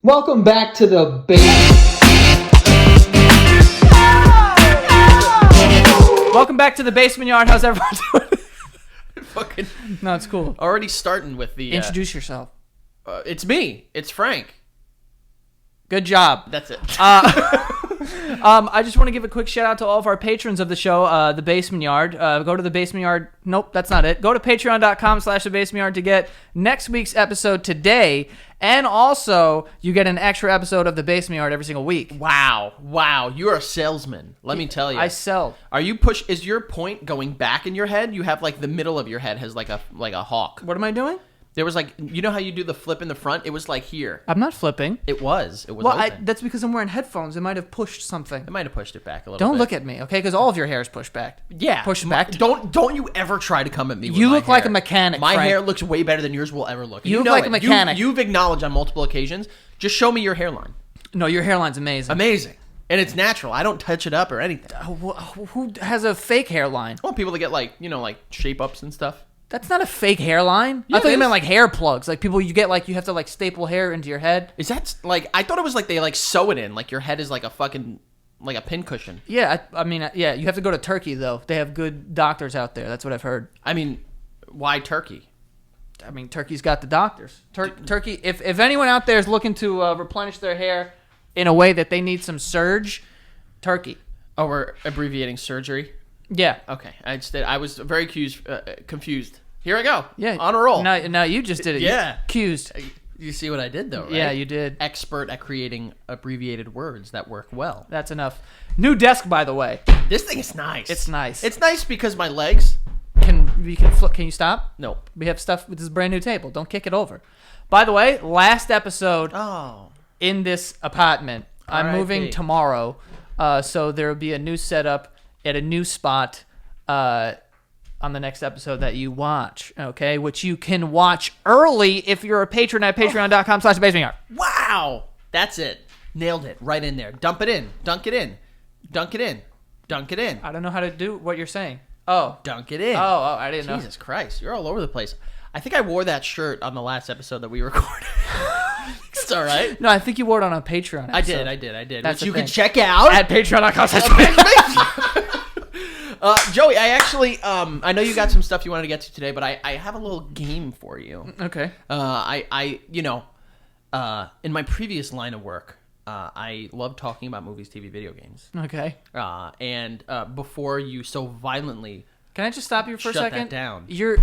Welcome back to the base. Welcome back to the basement yard. How's everyone doing? Fucking No, it's cool. already starting with the Introduce yourself. it's me. It's Frank. Good job. That's it. I just want to give a quick shout out to all of our patrons of the show, The Basement Yard. Go to The Basement Yard. Nope, that's not it. Go to patreon.com/The Basement Yard to get next week's episode today. And also, you get an extra episode of The Basement Yard every single week. Wow. You're a salesman. Let me tell you. I sell. Are you Is your point going back in your head? You have like the middle of your head has like a hawk. What am I doing? There was like, you know how you do the flip in the front? It was like here. I'm not flipping. It was. Well, open. that's because I'm wearing headphones. It might have pushed something. It might have pushed it back a little Don't bit. look at me, okay? Because all of your hair is pushed back. Yeah. Pushed back. Don't you ever try to come at me with You my look like hair. a mechanic, My Frank. hair looks way better than yours will ever look. You look know like it. a mechanic. You've acknowledged on multiple occasions. Just show me your hairline. No, your hairline's amazing. Amazing. And it's natural. I don't touch it up or anything. Who has a fake hairline? I want people to get like shape ups and stuff. That's not a fake hairline. Yeah, I thought it you meant is. like hair plugs. Like people, you get like you have to like staple hair into your head. Is that like, I thought it was like they like sew it in, like your head is like a fucking like a pincushion. Yeah, I mean, yeah. You have to go to Turkey though. They have good doctors out there. That's what I've heard. I mean, why Turkey? I mean, Turkey's got the doctors. Turkey. If anyone out there is looking to replenish their hair in a way that they need some surge, Turkey. Oh, we're abbreviating surgery. Yeah. Okay, I was very confused. Here I go. Yeah. On a roll. Now you just did it. Yeah. Accused. You see what I did though, right? Yeah, you did. Expert at creating abbreviated words that work well. That's enough. New desk, by the way. This thing is nice. It's nice. It's nice because my legs. Can you stop? Nope. We have stuff with this brand new table. Don't kick it over. By the way, last episode Oh. in this apartment. I'm R.I.P. moving tomorrow, so there will be a new setup at a new spot on the next episode that you watch, okay? Which you can watch early if you're a patron at patreon.com/basementyard. Wow. That's it. Nailed it. Right in there. Dump it in. Dunk it in. Dunk it in. Dunk it in. I don't know how to do what you're saying. Oh, Dunk it in. oh, I didn't know. Jesus Christ. You're all over the place. I think I wore that shirt on the last episode that we recorded. It's all right. No, I think you wore it on a Patreon episode. I did. That's Which the you thing. can check out. At patreon.com/. Joey, I actually, I know you got some stuff you wanted to get to today, but I have a little game for you. Okay. In my previous line of work, I love talking about movies, TV, video games. Okay. And before you so violently, Can I just stop you for a Shut that second? down. Your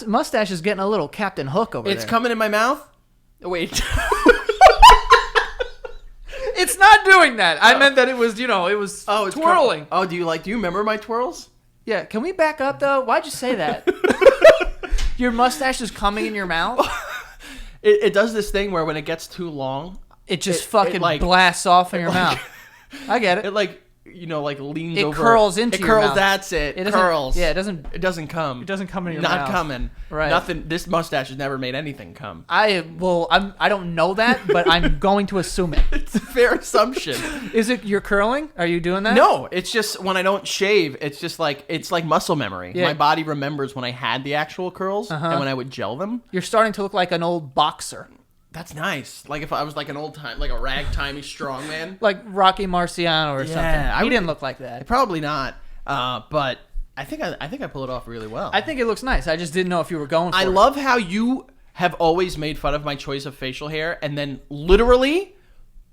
mustache is getting a little Captain Hook over there. it's coming in my mouth. Wait, It's not doing that. I meant that it was, it was it's twirling. do you remember my twirls? Yeah. Can we back up though? Why'd you say that? Your mustache is coming in your mouth. It does this thing where when it gets too long, It just It- fucking it like- blasts off in your mouth. I get it. it like leans It over. curls into it your curls. mouth. That's it. It doesn't- curls. yeah, it doesn't- It doesn't come. It doesn't come in your Not mouth. coming. Right. Nothing. This mustache has never made anything come. I don't know that, but I'm going to assume it. It's a fair assumption. Is it you're curling? Are you doing that? No, it's just when I don't shave, it's like muscle memory. Yeah. My body remembers when I had the actual curls and when I would gel them. You're starting to look like an old boxer, That's nice. Like if I was like an old time, like a ragtimey strongman. like Rocky Marciano or something. I He would- didn't look like that. Probably not. But I think I pull it off really well. I think it looks nice. I just didn't know if you were going for I it. love how you have always made fun of my choice of facial hair, and then literally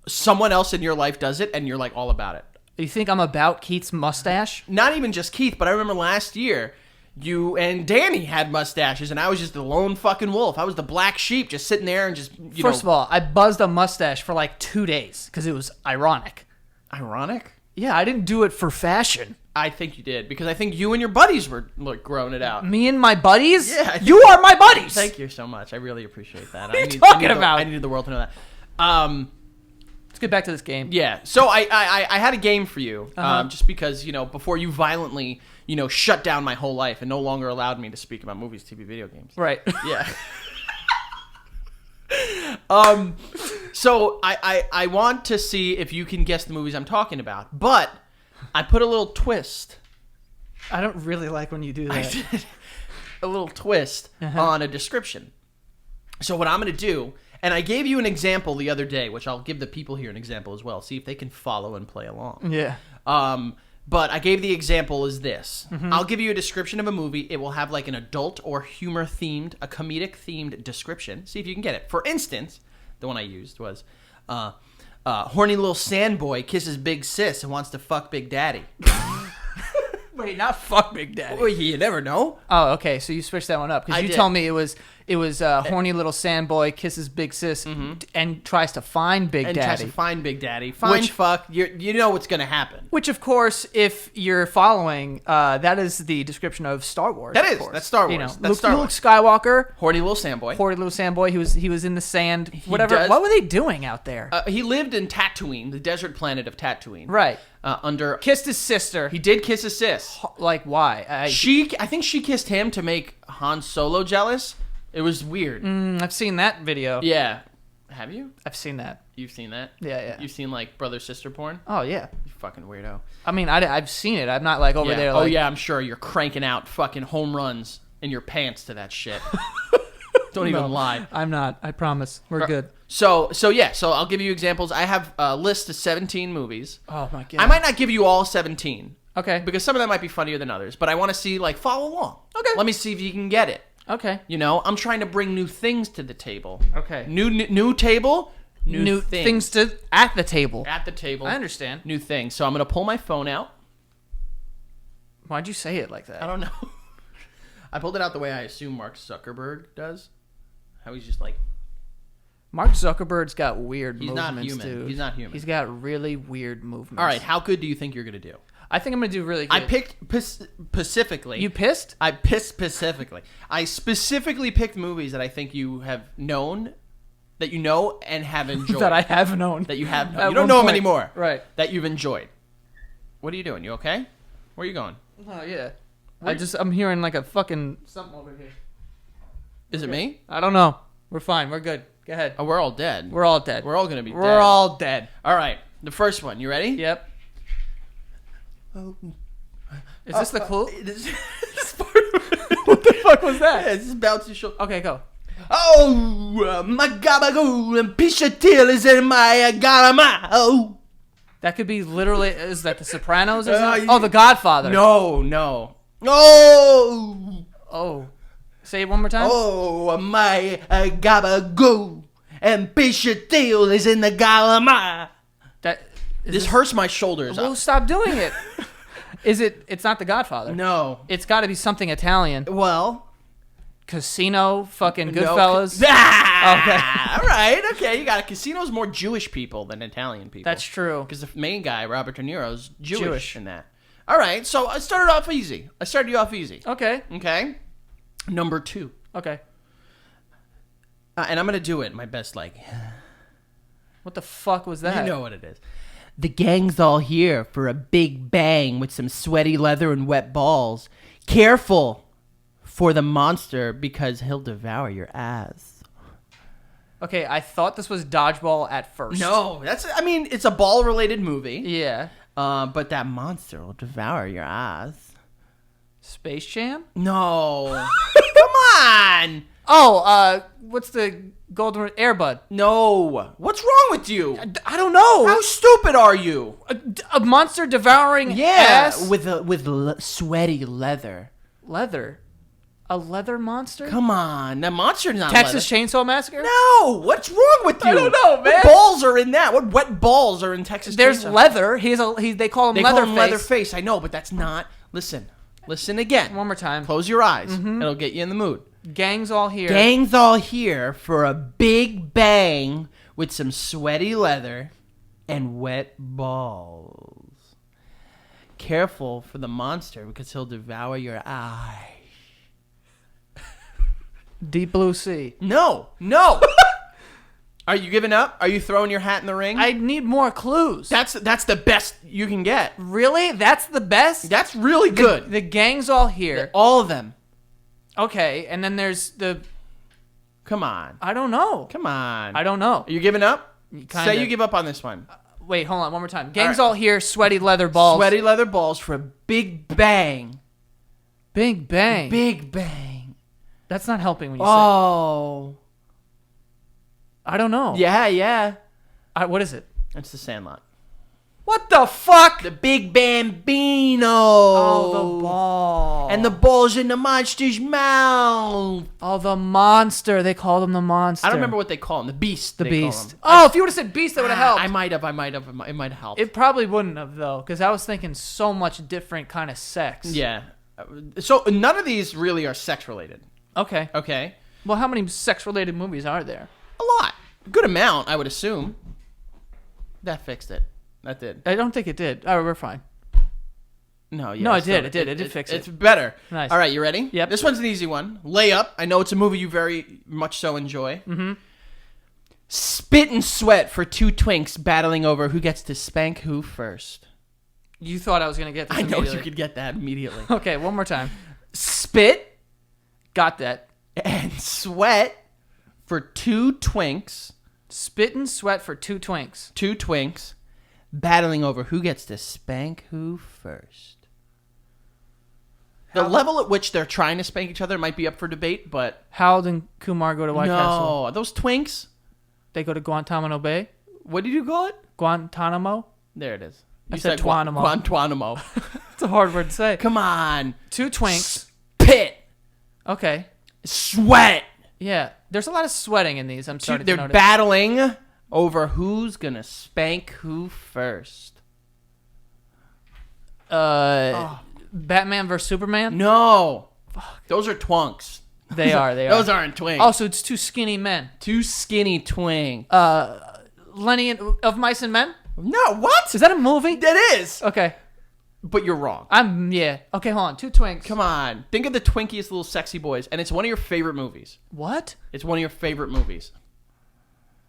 someone else in your life does it, and you're like all about it. You think I'm about Keith's mustache? Not even just Keith, but I remember last year you and Danny had mustaches, and I was just the lone fucking wolf. I was the black sheep, just sitting there and just First of all, I buzzed a mustache for like 2 days because it was ironic. ironic. Yeah, I didn't do it for fashion. I think you did because I think you and your buddies were like growing it out. Me and my buddies? Yeah, I think- You are my buddies. Thank you so much. I really appreciate that. What are you talking about? I needed the world to know that. Let's get back to this game. Yeah. So I had a game for you, Uh-huh. just because before you violently shut down my whole life and no longer allowed me to speak about movies, TV, video games. Right. Yeah. So I want to see if you can guess the movies I'm talking about, but I put a little twist. I don't really like when you do I that. did a little twist Uh-huh. on a description. So what I'm going to do, And I gave you an example the other day, which I'll give the people here an example as well. See if they can follow and play along. Yeah. But I gave the example as this. Mm-hmm. I'll give you a description of a movie. It will have like an adult or humor themed, a comedic themed description. See if you can get it. For instance, the one I used was, horny little sandboy kisses big sis and wants to fuck Big Daddy. Wait, not fuck Big Daddy. Well, you never know. Oh, okay. So you switched that one up because you did. told me it was horny little sandboy kisses big sis and tries to find Big And Daddy. tries to find Big Daddy. Find fuck. You know what's going to happen. Which, of course, if you're following, that is the description of Star Wars. That of is. course. That's Star Wars. You know, That's Luke, Star Luke Wars. Skywalker, Horny little sandboy. horny little sandboy. He was in the sand. Whatever. does- What were they doing out there? He lived in Tatooine, the desert planet of Tatooine. Right. Under Kissed his sister. he did kiss his sis. Like, why? I think she kissed him to make Han Solo jealous. It was weird. I've seen that video. Yeah. Have you? I've seen that. You've seen that? Yeah. You've seen like brother sister porn? Oh, yeah. You fucking weirdo. I mean, I've seen it. I'm not like over Yeah. there. Oh Like, yeah, I'm sure you're cranking out fucking home runs in your pants to that shit. Don't even lie. I'm not. I promise. We're good. So I'll give you examples. I have a list of 17 movies. Oh, my God. I might not give you all 17 Okay. because some of them might be funnier than others, but I want to see like follow along. Okay. Let me see if you can get it. Okay. You know, I'm trying to bring new things to the table. Okay. New table, new things to at the table. at the table. I understand. New things. So I'm gonna pull my phone out. Why'd you say it like that? I don't know. I pulled it out the way I assume Mark Zuckerberg does. How he's just like, Mark Zuckerberg's got weird He's not movements, human. dude. He's not human. He's got really weird movements. all right, how good do you think you're gonna do? I think I'm gonna do really good. I picked specifically. You pissed? I pissed specifically. I specifically picked movies that I think you have known, that you know and have enjoyed. That I have known. That you have known. At You don't one know them point. anymore. Right. That you've enjoyed. What are you doing? You okay? Where are you going? Oh yeah. I'm hearing like a fucking something over here. Is it me? I don't know. We're fine. We're good. Go ahead. Oh, we're all dead. We're all dead. We're all gonna be We're dead. all dead. All right. The first one. You ready? Yep. Oh. Is this the clue? This is part of it. What the fuck was that? Yeah, this is bouncy shoulder. Okay, go. Oh, my gabagoo and piece of tail is in my garama. Oh. That could be literally. Is that The Sopranos? Or something? yeah. Oh, The Godfather. No. Oh. Oh. Say it one more time. Oh, my gabagoo and piece of tail is in the garama. That. This hurts my shoulders. Well, stop doing it. Is it? It's not The Godfather. No. It's got to be something Italian. Well. Casino, fucking No, Goodfellas. Ah, all right, okay. You got it. Casino's more Jewish people than Italian people. That's true. Because the main guy, Robert De Niro's Jewish, Jewish. in that. All right, so I started off easy. I started you off easy. Okay. Okay. Number 2. Okay. And I'm going to do it in my best, like, What the fuck was that? you know what it is. The gang's all here for a big bang with some sweaty leather and wet balls. Careful for the monster because he'll devour your ass. Okay, I thought this was Dodgeball at first. No, it's a ball-related movie. Yeah. But that monster will devour your ass. Space Jam? No. Come on. Oh, what's the Golden Airbud? No. What's wrong with you? I don't know. How stupid are you? A monster devouring ass? with sweaty leather. Leather. A leather monster? Come on. That monster's not Texas leather. Chainsaw Massacre? No. What's wrong with you? I don't know, man. What balls are in that? What wet balls are in Texas There's Chainsaw? leather. They call him They Leatherface. call him Leatherface. I know, but that's not. Listen again. One more time. Close your eyes. It'll get you in the mood. Gang's all here. Gang's all here for a big bang with some sweaty leather and wet balls. Careful for the monster because he'll devour your eye. Deep Blue Sea. No. Are you giving up? Are you throwing your hat in the ring? I need more clues. That's the best you can get. Really? That's the best? That's really good. The gang's all here. All of them. Okay, and then there's the... Come on. I don't know. Come on. I don't know. Are you giving up? Kinda. Say you give up on this one. Wait, hold on. One more time. Gang's All right. all here. Sweaty leather balls. Sweaty leather balls for a big bang. Big bang. Big bang. That's not helping when you say Oh. I don't know. Yeah. What is it? It's The Sandlot. What the fuck? The Big Bambino. Oh, the ball. And the ball's in the monster's mouth. Oh, the monster. They called him the monster. I don't remember what they call him. The Beast. The they call Beast. him. Oh, if you would have said Beast, that would have helped. I might have. It might have helped. It probably wouldn't have, though, because I was thinking so much different kind of sex. Yeah. So none of these really are sex related. Okay. Okay. Well, how many sex-related movies are there? A lot. Good amount, I would assume. That fixed it. That did. I don't think it did. Oh, we're fine. No, yeah. No, it did. It did fix it. It's better. Nice. All right, you ready? Yep. This one's an easy one. Layup. I know it's a movie you very much so enjoy. Mm-hmm. Spit and sweat for two twinks battling over who gets to spank who first. You thought I was going to get this I know immediately. you could get that immediately. Okay, one more time. Spit Got that. and sweat for two twinks. Spit and sweat for two twinks. Two twinks battling over who gets to spank who first. The level at which they're trying to spank each other might be up for debate, but Harold and Kumar go to White Castle. no, are those twinks? They go to Guantanamo Bay. What did you call it? Guantanamo? There it is. I You said Guantanamo. Guantanamo. It's a hard word to say. Come on. Two twinks. Spit. Okay. Sweat. Yeah. There's a lot of sweating in these. I'm starting to They're notice. battling over who's gonna spank who first. Batman vs Superman. No. Those are twunks. They are. They are. Those aren't twinks. Oh, so it's two skinny men. Two skinny twinks. Lenny of Mice and Men. No, what? Is that a movie? That is. Okay. But you're wrong. Okay, hold on. Two twinks. Come on. Think of the twinkiest little sexy boys, and it's one of your favorite movies. What? It's one of your favorite movies.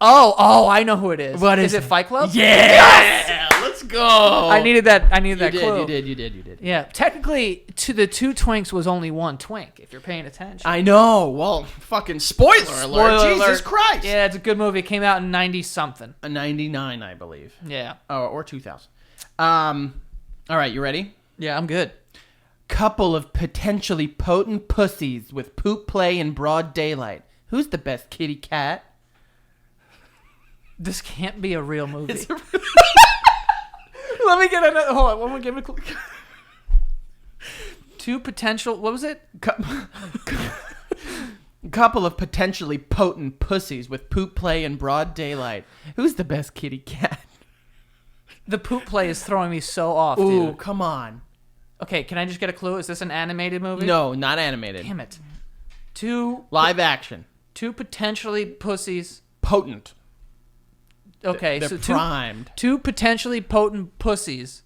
Oh, I know who it is. What is is it? Fight Club? Yeah. Yes! Let's go. I needed that clue. You did. Yeah. Technically, to the two twinks was only one twink, if you're paying attention. I know. Well, fucking spoiler alert. Jesus Christ. Yeah, it's a good movie. It came out in 90-something. A 99, I believe. Yeah. Oh, or 2000. All right, you ready? Yeah, I'm good. Couple of potentially potent pussies with poop play in broad daylight. Who's the best kitty cat? This can't be a real movie. It's a- Let me get another. Hold on. One more. Give me a clue. Two potential. What was it? Couple of potentially potent pussies with poop play in broad daylight. Who's the best kitty cat? The poop play is throwing me so off, Ooh, dude. come on. Okay, can I just get a clue? Is this an animated movie? No, not animated. Damn it. Two Live action. potentially pussies. Potent. Okay, They're so primed. two potentially potent pussies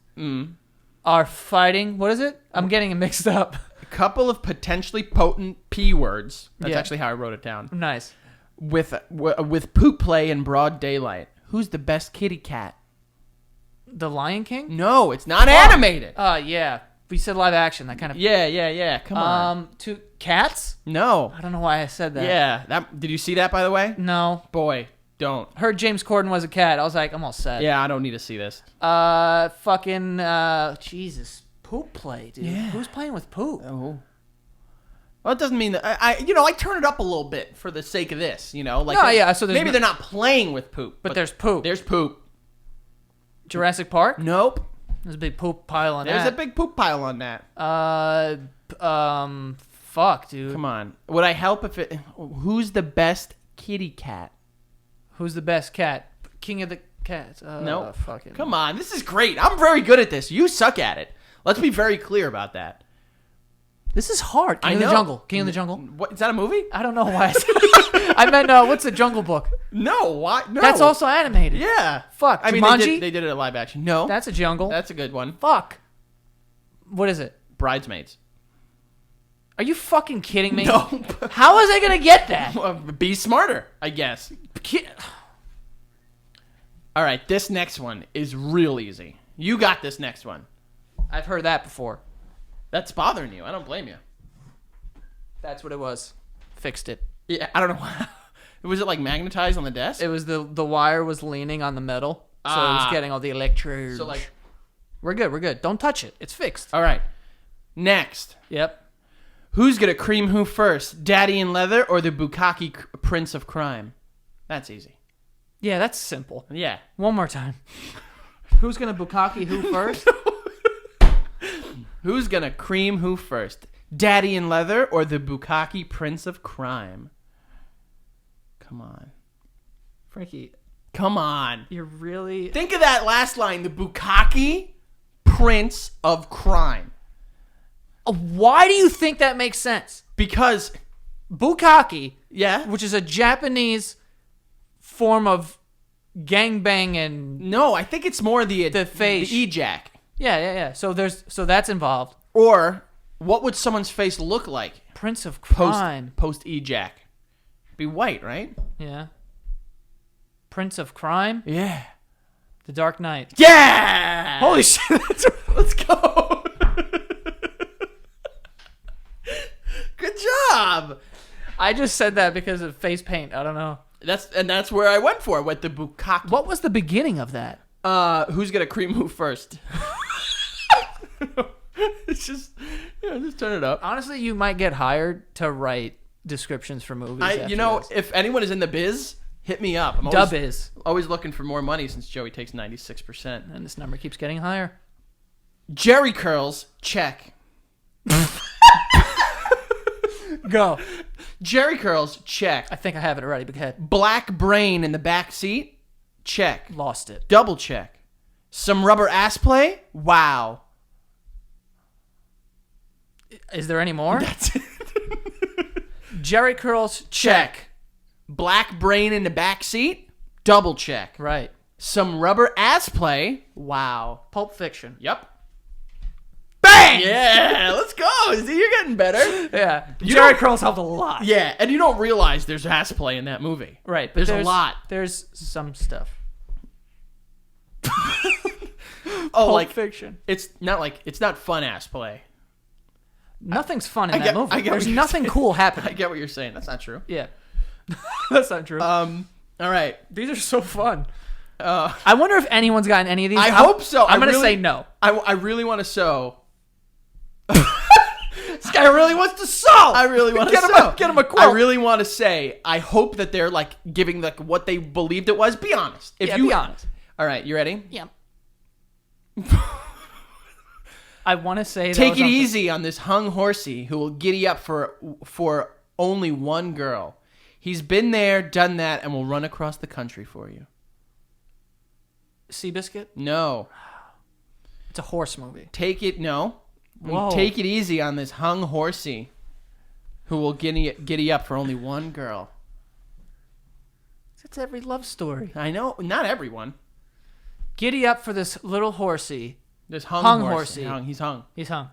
are fighting. What is it? I'm getting it mixed up. A couple of potentially potent P words. That's Yeah. actually how I wrote it down. Nice. With poop play in broad daylight. Who's the best kitty cat? The Lion King? No, it's not animated. Yeah. We said live action. That kind of. Yeah. Come on. Two cats? No. I don't know why I said that. Yeah. Did you see that, by the way? No. Boy, don't. Heard James Corden was a cat. I was like, I'm all set. Yeah, I don't need to see this. Jesus. Poop play, dude. Yeah. Who's playing with poop? Oh. Well, it doesn't mean that I turn it up a little bit for the sake of this, Like, No, yeah, so there's maybe they're not playing with poop, But there's poop. There's poop. Jurassic Park? Nope. There's a big poop pile on There's that. a big poop pile on that. Fuck, dude. Come on. Would I help if it? Who's the best kitty cat? Who's the best cat? King of the cats. Nope. Fucking. Come on. This is great. I'm very good at this. You suck at it. Let's be very clear about that. This is hard. King of the Jungle. King of the Jungle. What is that a movie? I don't know why. I meant what's the Jungle Book? No. Why? No. That's also animated. Yeah. Fuck. I mean, Jumanji? they did it at live action. No. That's a jungle. That's a good one. Fuck. What is it? Bridesmaids. Are you fucking kidding me? No. How was I gonna get that? Be smarter, I guess. All right, this next one is real easy. You got this next one. I've heard that before. That's bothering you. I don't blame you. That's what it was. Fixed it. Yeah, I don't know why. Was it like magnetized on the desk? It was the wire was leaning on the metal, so it was getting all the electrodes. So like, we're good. Don't touch it. It's fixed. all right. Next, Yep. who's gonna cream who first? Daddy in Leather or the Bukkake Prince of Crime? That's easy. Yeah, that's simple. Yeah. One more time. Who's gonna bukkake who first? Who's gonna cream who first? Daddy in Leather or the bukkake Prince of Crime? Come on. Frankie, Come on. you're really... Think of that last line. The bukkake Prince of Crime. Why do you think that makes sense? Because, Bukkake, yeah. which is a Japanese form of gangbang and... No, I think it's more the face. The E-Jack. Yeah. So that's involved. Or, what would someone's face look like Prince of Crime. post E-Jack? Be white, right? Yeah. Prince of Crime? Yeah. The Dark Knight. Yeah! Holy shit. Let's go. Good job. I just said that because of face paint. I don't know. That's where I went for with the bukkake. What was the beginning of that? Who's gonna cream who first? It's just turn it up. Honestly, you might get hired to write descriptions for movies. after this. If anyone is in the biz, hit me up. I'm Dub is. always looking for more money since Joey takes 96%. And this number keeps getting higher. Jerry curls, check. Go. Jerry curls, check. I think I have it already. Big head. Black brain in the back seat, check. Lost it. Double check. Some rubber ass play, wow. Is there any more? That's it. Jerry curls. Check. Black brain in the back seat, double check. Right. Some rubber ass play, wow. Pulp Fiction. Yep. Bang! Yeah, let's go. See, you're getting better. Yeah. You Jerry don't- curls helped a lot. Yeah, and you don't realize there's ass play in that movie. Right. But There's a lot. There's some stuff. Oh, Pulp Fiction. it's not fun ass play. Nothing's fun in I that get- movie. I get what There's you're nothing saying. cool I happening. get what you're saying. That's not true. Yeah. That's not true. All right. These are so fun. Uh, I wonder if anyone's gotten any of these. I hope so. I'm I going to really- say no. I really want to sew. This guy really wants to sew. I really want to Get him a quote. I really want to say. I hope that they're like giving like what they believed it was. Be honest. Be honest. All right, you ready? Yeah. I want to say Take it something. easy on this hung horsey who will giddy up for only one girl. He's been there, done that, and will run across the country for you. Seabiscuit? No. It's a horse movie. No. Whoa. Take it easy on this hung horsey who will giddy up for only one girl. It's every love story. I know, not everyone. Giddy up for this little horsey. This Hung horsey. horsey. He's hung. He's hung.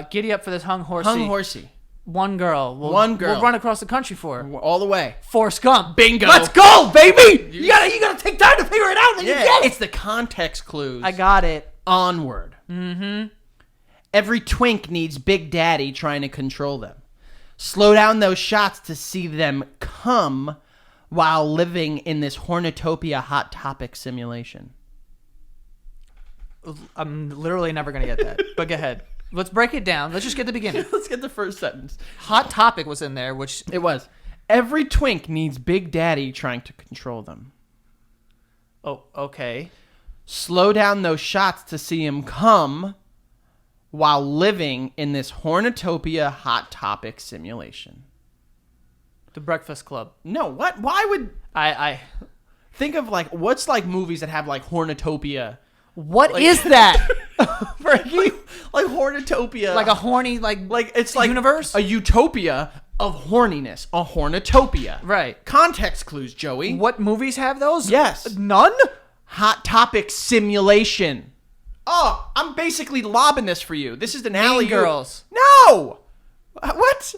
Giddy up for this hung horsey. Hung horsey. One girl. We'll run across the country for her. All the way. Forrest Gump. Bingo. Let's go, baby! You gotta take time to figure it out, and then you get it. It's the context clues. I got it. Onward. Mm-hmm. Every twink needs Big Daddy trying to control them. Slow down those shots to see them come while living in this Hornitopia Hot Topic simulation. I'm literally never gonna get that. But go ahead. Let's break it down. Let's just get the beginning. Let's get the first sentence. Hot Topic was in there, which... It was. Every twink needs Big Daddy trying to control them. Oh, okay. Slow down those shots to see him come while living in this Hornitopia Hot Topic simulation. The Breakfast Club. No, what? Why would... I Think of, like, what's, like, movies that have, like, Hornitopia... What is that? like Hornitopia. Like a horny, it's like universe? a utopia of horniness. A Hornitopia. Right. Context clues, Joey. What movies have those? Yes. None? Hot Topic simulation. Oh, I'm basically lobbing this for you. This is an alley. Mean Girls. No. What?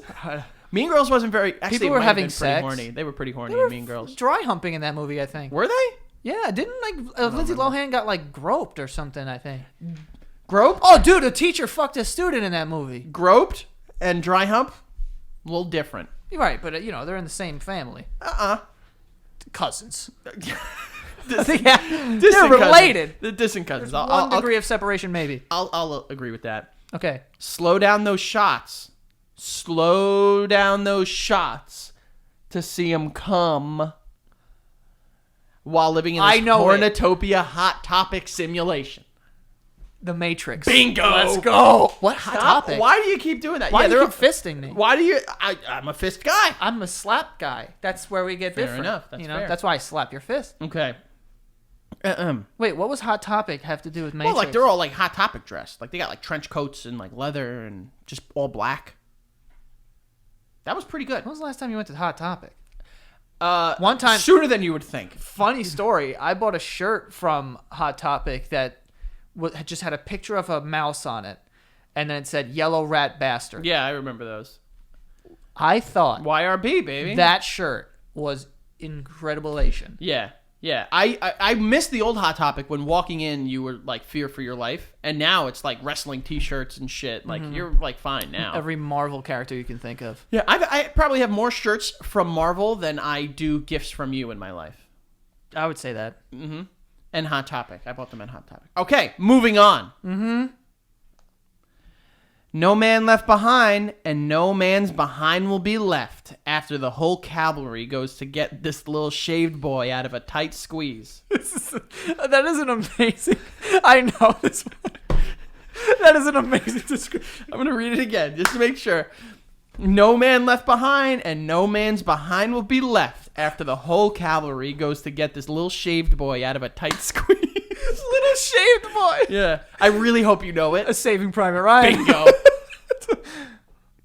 Mean Girls wasn't very. Actually, People were it might have having been pretty sex. Horny. They were pretty horny. They were Mean Girls. dry humping in that movie, I think. Were they? Yeah, didn't Lindsay Lohan got groped or something, I think. Groped? Oh, dude, a teacher fucked a student in that movie. Groped and dry hump? A little different. You're right, but they're in the same family. Cousins. They're related. The distant cousins. One degree of separation, maybe. I'll agree with that. Okay. Slow down those shots. Slow down those shots to see them come while living in I this know it. Pornotopia Hot Topic simulation. The Matrix. Bingo. Let's go. What hot topic? Why do you keep doing that? Why do you they're keep fisting me? Why do you? I'm a fist guy. I'm a slap guy. That's where we get Fair different. enough. That's fair. That's why I slap your fist. Okay. Wait, what was Hot Topic have to do with Matrix? Well, like they're all like Hot Topic dressed. Like they got like trench coats and like leather and just all black. That was pretty good. When was the last time you went to Hot Topic? One time- sooner than you would think. Funny story. I bought a shirt from Hot Topic that just had a picture of a mouse on it, and then it said "Yellow Rat Bastard." Yeah, I remember those. I thought YRB, baby. that shirt was incredibleation. Yeah. Yeah, I missed the old Hot Topic when walking in you were like fear for your life, and now it's like wrestling T-shirts and shit. Like you're like fine now. Every Marvel character you can think of. Yeah, I probably have more shirts from Marvel than I do gifts from you in my life. I would say that. And Hot Topic, I bought them at Hot Topic. Okay, moving on. No man left behind, and no man's behind will be left after the whole cavalry goes to get this little shaved boy out of a tight squeeze. That is an amazing. I know this one. That is an amazing description. I'm going to read it again just to make sure. No man left behind, and no man's behind will be left after the whole cavalry goes to get this little shaved boy out of a tight squeeze. Little shaved boy. Yeah. I really hope you know A it. Saving Private Ryan. Bingo.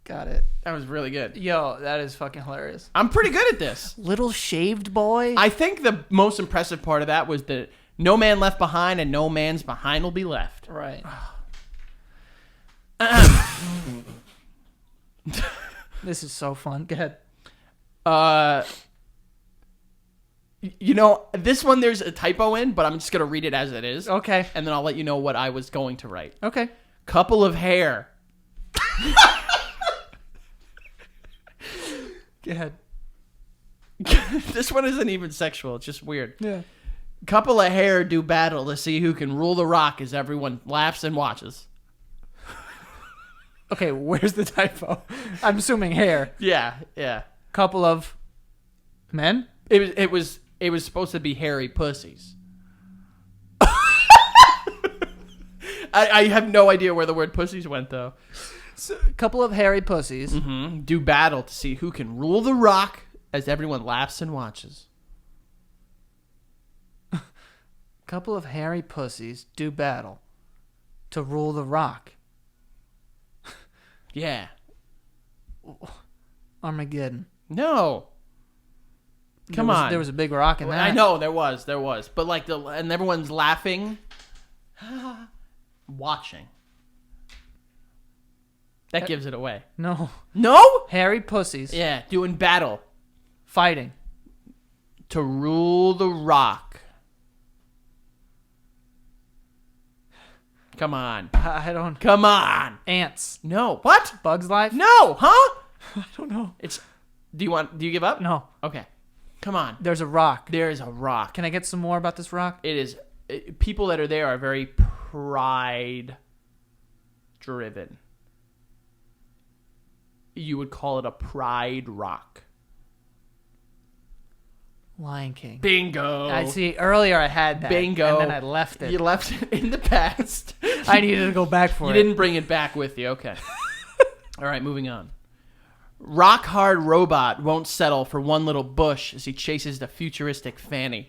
Got it. That was really good. Yo, that is fucking hilarious. I'm pretty good at this. Little shaved boy. I think the most impressive part of that was that no man left behind, and no man's behind will be left. Right. This is so fun. Go ahead. You know, this one there's a typo in, but I'm just gonna read it as it is. Okay. And then I'll let you know what I was going to write. Okay. Couple of hair. Go ahead. This one isn't even sexual. It's just weird. Yeah. Couple of hair do battle to see who can rule the rock as everyone laughs and watches. Okay, where's the typo? I'm assuming hair. Yeah, yeah. Couple of men? It was supposed to be hairy pussies. I have no idea where the word pussies went though. So, couple of hairy pussies. Do battle to see who can rule the rock as everyone laughs and watches. Couple of hairy pussies do battle to rule the rock. Yeah. Armageddon. No. Come on. There was a big rock in that. I know there was, but like and everyone's laughing, watching. That gives it away. No. No? Hairy pussies. Yeah, doing battle Fighting. to rule the rock. Come on. I don't. Come on. Ants. No. What? Bugs Life? No, huh? I don't know. Do you give up? No. Okay. Come on. There's a rock. There is a rock. Can I get some more about this rock? People that are there are very pride driven. You would call it a pride rock. Lion King. Bingo. I see. Earlier I had that. Bingo. And then I left it. You left it in the past. I needed to go back for You it. didn't bring it back with you. Okay. All right, moving on. Rock hard robot won't settle for one little bush as he chases the futuristic Fanny.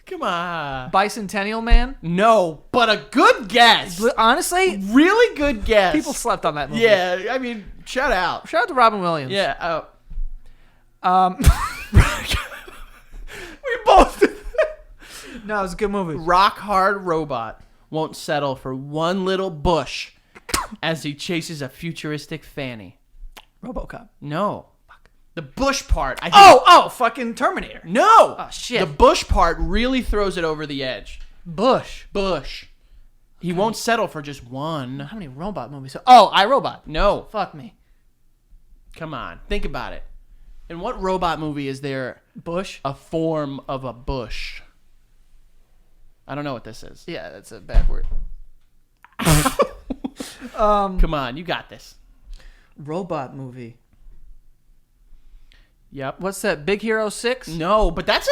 Come on. Bicentennial Man? No, but a good guess. Honestly, Really good guess. people slept on that movie. Yeah, I mean, shout out. Shout out to Robin Williams. Yeah. We both. No, it was a good movie. Rock hard robot won't settle for one little bush as he chases a futuristic Fanny. RoboCop. No. The bush part. I think, Oh, fucking Terminator. no. Oh, shit. The bush part really throws it over the edge. Bush. Bush. He won't settle for just one. How many robot movies? Oh, iRobot. No. Fuck me. Come on. Think about it. In what robot movie is there Bush? a form of a bush? I don't know what this is. Yeah, that's a bad word. Come on. You got this. Robot movie. Yep. What's that? Big Hero 6? No, but that's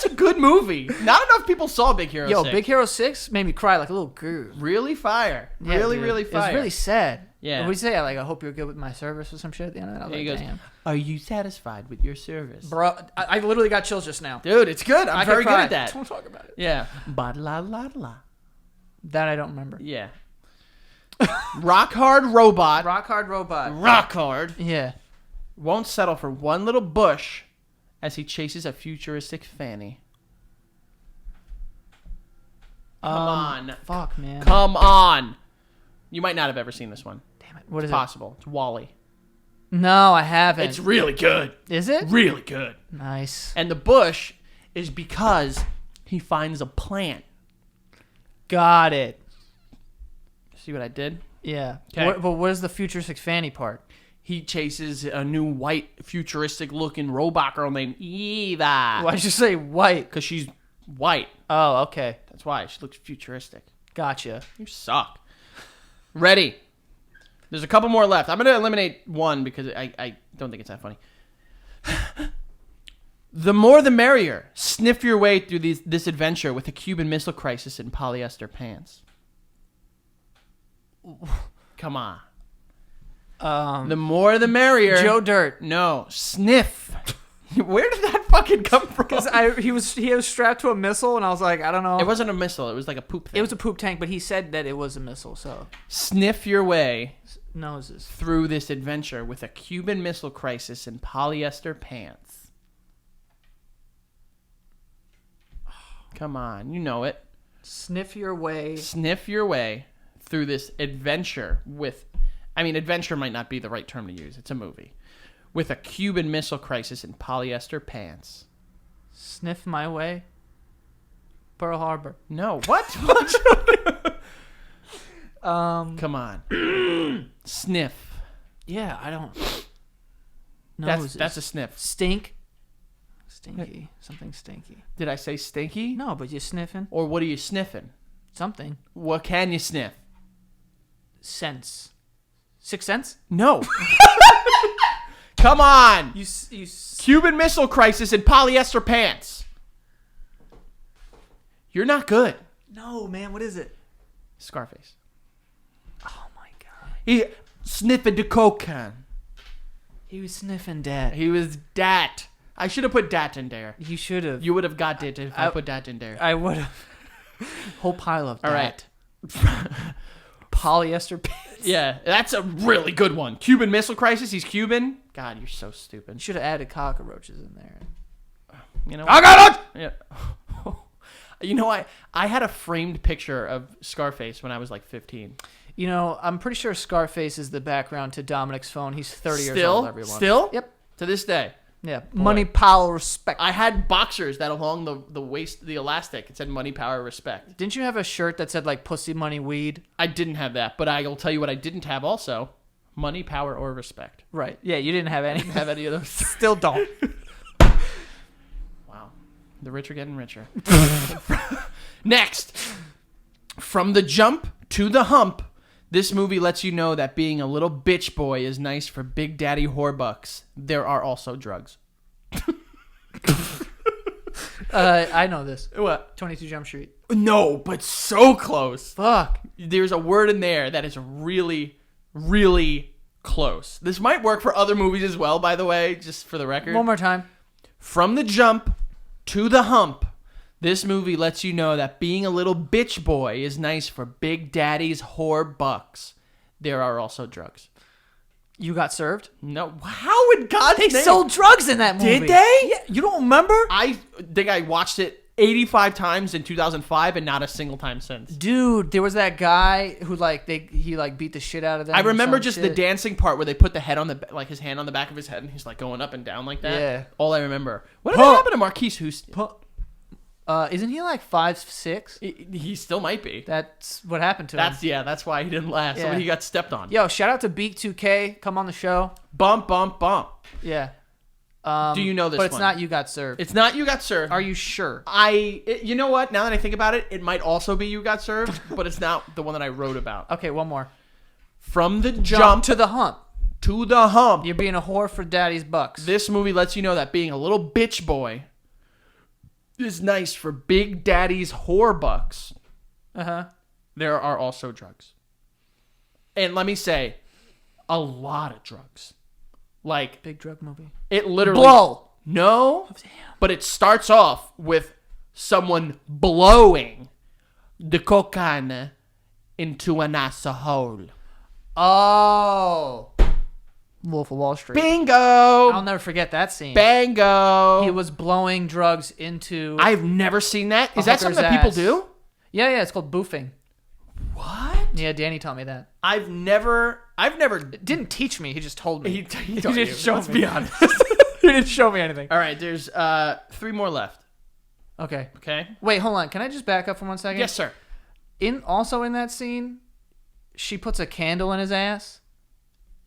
a good movie. Not enough people saw Big Hero 6. Big Hero 6 made me cry like a little girl. Really fire. Yeah, really, dude. really fire. It was really sad. Yeah. What did he say? Like, I hope you're good with my service or some shit at the end of that. I was He like, goes, damn. are you satisfied with your service? Bro, I literally got chills just now. Dude, it's good. I'm very good at that. Don't talk about it. Yeah. Ba-la-la-la. That I don't remember. Yeah. Rock hard robot. Rock Hard Robot. Rock hard. Yeah. Won't settle for one little bush as he chases a futuristic fanny. Come on. Fuck, man. Come on. You might not have ever seen this one. Damn it. What is It's possible. It's Wall-E. it? No, I haven't. It's really good. Is it? Really good. Nice. And the bush is because he finds a plant. Got it. See what I did? Yeah. 'Kay. But what is the futuristic fanny part? He chases a new white futuristic looking robot girl named Eva. Why'd you say white? Because she's white. Oh, okay. That's why. She looks futuristic. Gotcha. You suck. Ready. There's a couple more left. I'm going to eliminate one because I don't think it's that funny. The more the merrier. Sniff your way through this adventure with a Cuban Missile Crisis in polyester pants. Come on. The more the merrier. Joe Dirt. No. Sniff. Where did that fucking come from? Because he was strapped to a missile, and I was like, I don't know. It wasn't a missile. It was like a poop thing. It was a poop tank, but he said that it was a missile. So Sniff your way noses. through this adventure with a Cuban Missile Crisis in polyester pants. Come on, you know it. Sniff your way. Sniff your way through this adventure with... I mean, adventure might not be the right term to use. It's a movie. With a Cuban Missile Crisis in polyester pants. Sniff my way. Pearl Harbor. No, what? Come on. Sniff. Yeah, I don't. That's a sniff. Stink. Stinky. Something stinky. Did I say stinky? No, but you're sniffing. Or what are you sniffing? Something. What can you sniff? Sense. 6 Sense? No. Come on. You Cuban Missile Crisis in polyester pants. You're not good. No, man. What is it? Scarface. Oh my god. He sniffing the cocaine. He was sniffing dat. He was dat. I should have put dat in there. You should have. You would have got it if I put dat in there. I would have. Whole pile of All dat. right. Polyester pants. Yeah, that's a really good one. Cuban Missile Crisis. He's Cuban. God, you're so stupid. You should have added cockroaches in there. You know. I got it. Yeah. You know, I had a framed picture of Scarface when I was like 15. You know, I'm pretty sure Scarface is the background to Dominic's phone. He's 30 years old, everyone. Still? Yep. To this day. Yeah. Money, power, respect. I had boxers that along the waist, the elastic, it said money, power, respect. Didn't you have a shirt that said like pussy, money, weed? I didn't have that, but I will tell you what I didn't have also. Money, power, or respect. Right. Yeah, you didn't have any. Have any of those? Still don't. Wow. The rich are getting richer. Next. From the jump to the hump, this movie lets you know that being a little bitch boy is nice for big daddy whorebucks. There are also drugs. I know this. What? 22 Jump Street. No, but so close. Fuck. There's a word in there that is really, really close. This might work for other movies as well, by the way, just for the record. One more time. From the jump to the hump, this movie lets you know that being a little bitch boy is nice for big daddy's whore bucks. There are also drugs. You Got Served? No. How in God's They name? sold drugs in that movie. Did they? Yeah. You don't remember? I think I watched it 85 times in 2005 and not a single time since. Dude, there was that guy who he beat the shit out of them. I or remember some just shit. the dancing part where they put the head on his hand on the back of his head and he's like going up and down like that. Yeah. All I remember. What did happen to Marquise Houston? Isn't he like 5'6"? He still might be. That's what happened to him. That's why he didn't last. Yeah. So he got stepped on. Yo, shout out to Beat 2K. Come on the show. Bump, bump, bump. Yeah. Do you know this But it's one? not You Got Served. It's not You Got Served. Are you sure? You know what? Now that I think about it, it might also be You Got Served, but it's not the one that I wrote about. Okay, one more. From the jump to the hump. to the hump. You're being a whore for daddy's bucks. This movie lets you know that being a little bitch boy is nice for big daddy's whore bucks. Uh-huh. There are also drugs. And let me say, a lot of drugs. Like, Big drug movie. it literally... Blow. No, Oh, damn. but it starts off with someone blowing the cocaine into an asshole. Oh. Wolf of Wall Street. Bingo! I'll never forget that scene. Bango! He was blowing drugs into... I've never seen that. Is that hooker's something that people ass. do? Yeah, it's called boofing. What? Yeah, Danny taught me that. I've never... Didn't teach me, he just told me. He He taught didn't you. show Let's me. be honest. He didn't show me anything. All right, there's 3 more left. Okay. Okay? Wait, hold on. Can I just back up for 1 second? Yes, sir. Also in that scene, she puts a candle in his ass.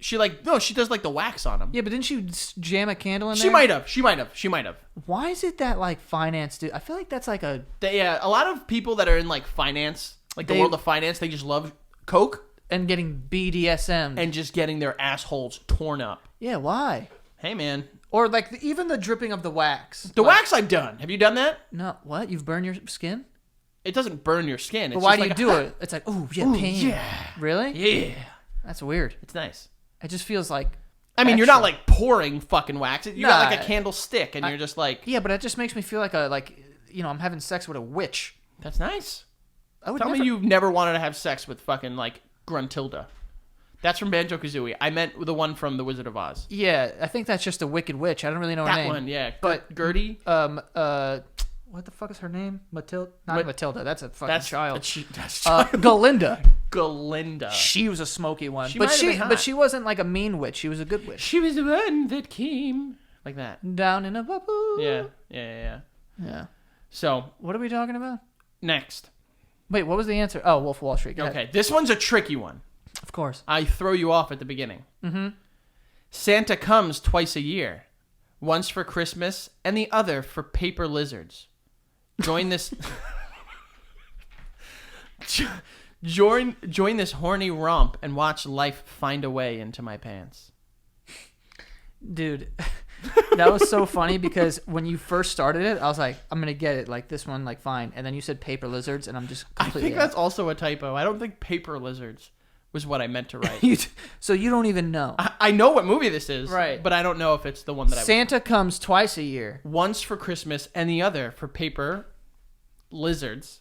She does like the wax on him. Yeah, but didn't she jam a candle in there? She might have. Why is it that like finance dude? I feel like that's like a A lot of people that are in like finance, like the They- world of finance, they just love coke and getting BDSM. and just getting their assholes torn up. Yeah, why? Hey, man. Or like even the dripping of the wax. The Like, wax I've done. Have you done that? No, what? You've burned your skin? It doesn't burn your skin. It's But why just do you like do it? It's like, ooh, yeah, Ooh, pain. yeah. Really? Yeah. That's weird. It's nice. It just feels like I mean, you're extra. not like pouring fucking wax. You got like a Nah. candlestick and you're just like, Yeah, but it just makes me feel like I'm having sex with a witch. that's nice. I would Tell never... me you've never wanted to have sex with fucking like Gruntilda. That's from Banjo-Kazooie. I meant the one from The Wizard of Oz. Yeah, I think that's just a wicked witch. I don't really know her That name. one, yeah. But Gertie? what the fuck is her name? Matilda? Not Matilda. That's a fucking child. That's Galinda. Galinda. She was a smoky one. She but might have she been hot. but she wasn't like a mean witch. She was a good witch. She was the one that came. Like that. Down in a bubble. Yeah. Yeah. So, What are we talking about? next. Wait, what was the answer? Oh, Wolf of Wall Street. Go ahead. Okay, this one's a tricky one. Of course. I throw you off at the beginning. Mm-hmm. Santa comes twice a year. Once for Christmas and the other for paper lizards. Join this... Join this horny romp and watch life find a way into my pants. Dude, that was so funny because when you first started it, I was like, I'm going to get it. Like, this one, like, fine. And then you said paper lizards, and I'm just I completely think that's also a typo. I don't think paper lizards was what I meant to write. So you don't even know. I know what movie this is, Right. but I don't know if it's the one that I Santa comes twice a year. once for Christmas and the other for paper lizards.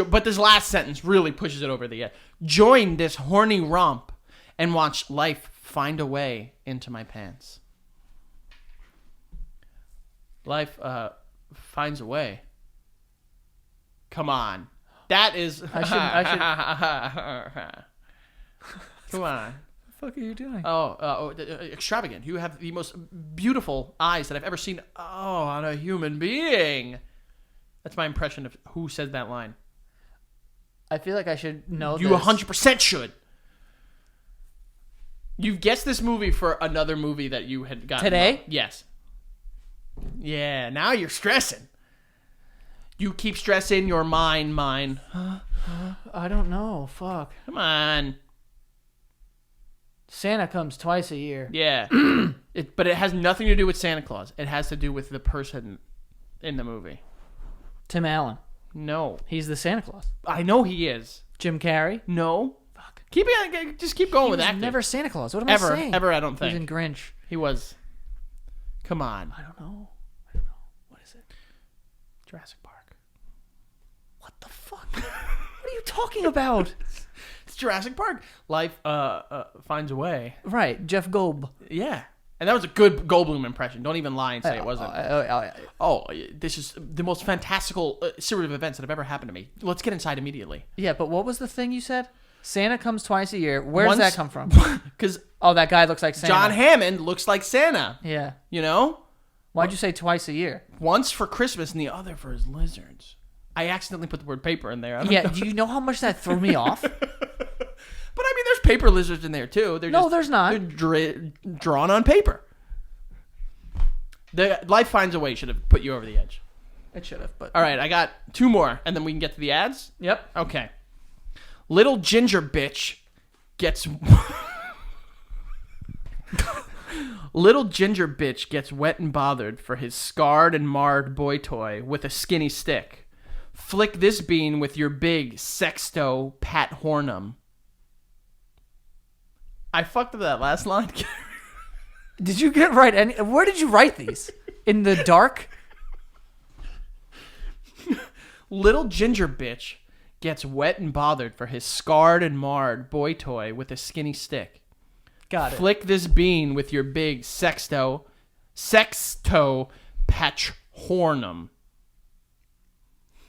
But this last sentence really pushes it over the edge. Join this horny romp and watch life find a way into my pants. Life finds a way. Come on. That is... I Come on. What the fuck are you doing? Extravagant. You have the most beautiful eyes that I've ever seen on a human being. That's my impression of who said that line. I feel like I should know You this. 100% should. You've guessed this movie for another movie that you had gotten. Today? Yes. Yeah, now you're stressing. You keep stressing your mind. I don't know. Fuck. Come on. Santa comes twice a year. Yeah. But it has nothing to do with Santa Claus. It has to do with the person in the movie. Tim Allen. No. He's the Santa Claus. I know he is. Jim Carrey. No. Fuck. Just keep going He with was acting. never Santa Claus. What am I saying? Ever, I don't He was think. in Grinch. He was. Come on. I don't know. What is it? Jurassic Park. What the fuck? What are you talking about? It's Jurassic Park. Life finds a way. Right, Jeff Goldblum. Yeah. And that was a good Goldblum impression. Don't even lie and say it wasn't. This is the most fantastical series of events that have ever happened to me. Let's get inside immediately. Yeah, but what was the thing you said? Santa comes twice a year. Where does Once- that come from? Because Oh, that guy looks like Santa. John Hammond looks like Santa. Yeah. You know? Why'd you say twice a year? Once for Christmas and the other for his lizards. I accidentally put the word paper in there. I don't Yeah, know. do you know how much that threw me off? But I mean, there's paper lizards in there too. No, there's not. They're drawn on paper. The Life Finds a Way should have put you over the edge. It should have, but... All right, I got 2 more, and then we can get to the ads. Yep. Okay. Little ginger bitch gets... Little ginger bitch gets wet and bothered for his scarred and marred boy toy with a skinny stick. Flick this bean with your big sexto Pat Hornum. I fucked up that last line. Did you get right? Where did you write these? In the dark? Little ginger bitch gets wet and bothered for his scarred and marred boy toy with a skinny stick. Got it. Flick this bean with your big sexto Patch Hornum.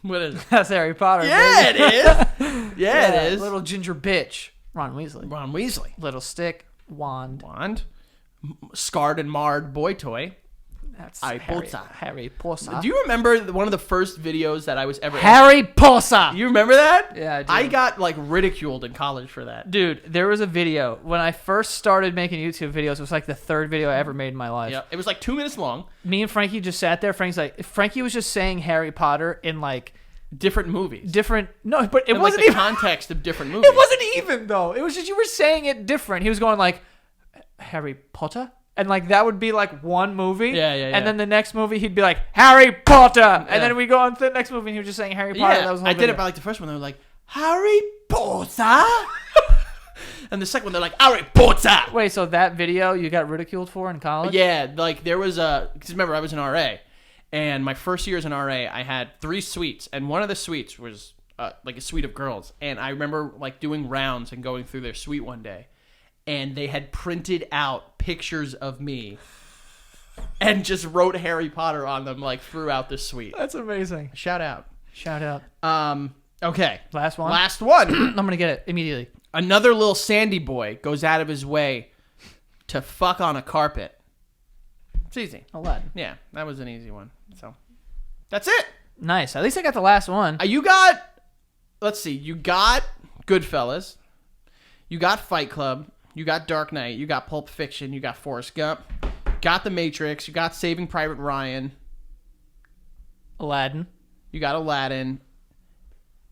What is it? That's Harry Potter. Yeah, baby. it is. Yeah, it is. Little ginger bitch. Ron Weasley. Ron Weasley. Little stick. Wand. Scarred and marred boy toy. That's Harry Potter. Do you remember one of the first videos that I was ever Harry Potter. You remember that? Yeah, I do. I got like ridiculed in college for that. Dude, there was a video when I first started making YouTube videos. It was like the third video I ever made in my life. Yeah, it was like 2 minutes long. Me and Frankie just sat there. Frankie was just saying Harry Potter in like different movies. No, but it in wasn't like the even context of different movies. It wasn't even though. It was just you were saying it different. He was going like Harry Potter. And, like, that would be, like, one movie. Yeah. And then the next movie, he'd be like, Harry Potter. And then we go on to the next movie, and he was just saying Harry Potter. Yeah, That was the whole I did video. it by, like, the first one. They were like, Harry Potter? And the second one, they're like, Harry Potter! Wait, so that video you got ridiculed for in college? Yeah, like, there was a... Because remember, I was an RA. And my first year as an RA, I had 3 suites. And one of the suites was, like, a suite of girls. And I remember, like, doing rounds and going through their suite one day. And they had printed out pictures of me and just wrote Harry Potter on them, like, throughout the suite. That's amazing. Shout out. Okay. Last one? I'm going to get it immediately. Another little Sandy boy goes out of his way to fuck on a carpet. It's easy. Aladdin. Yeah, that was an easy one. So, that's it. Nice. At least I got the last one. You got, let's see, you got Goodfellas. You got Fight Club. You got Dark Knight. You got Pulp Fiction. You got Forrest Gump. Got The Matrix. You got Saving Private Ryan. Aladdin. You got Aladdin.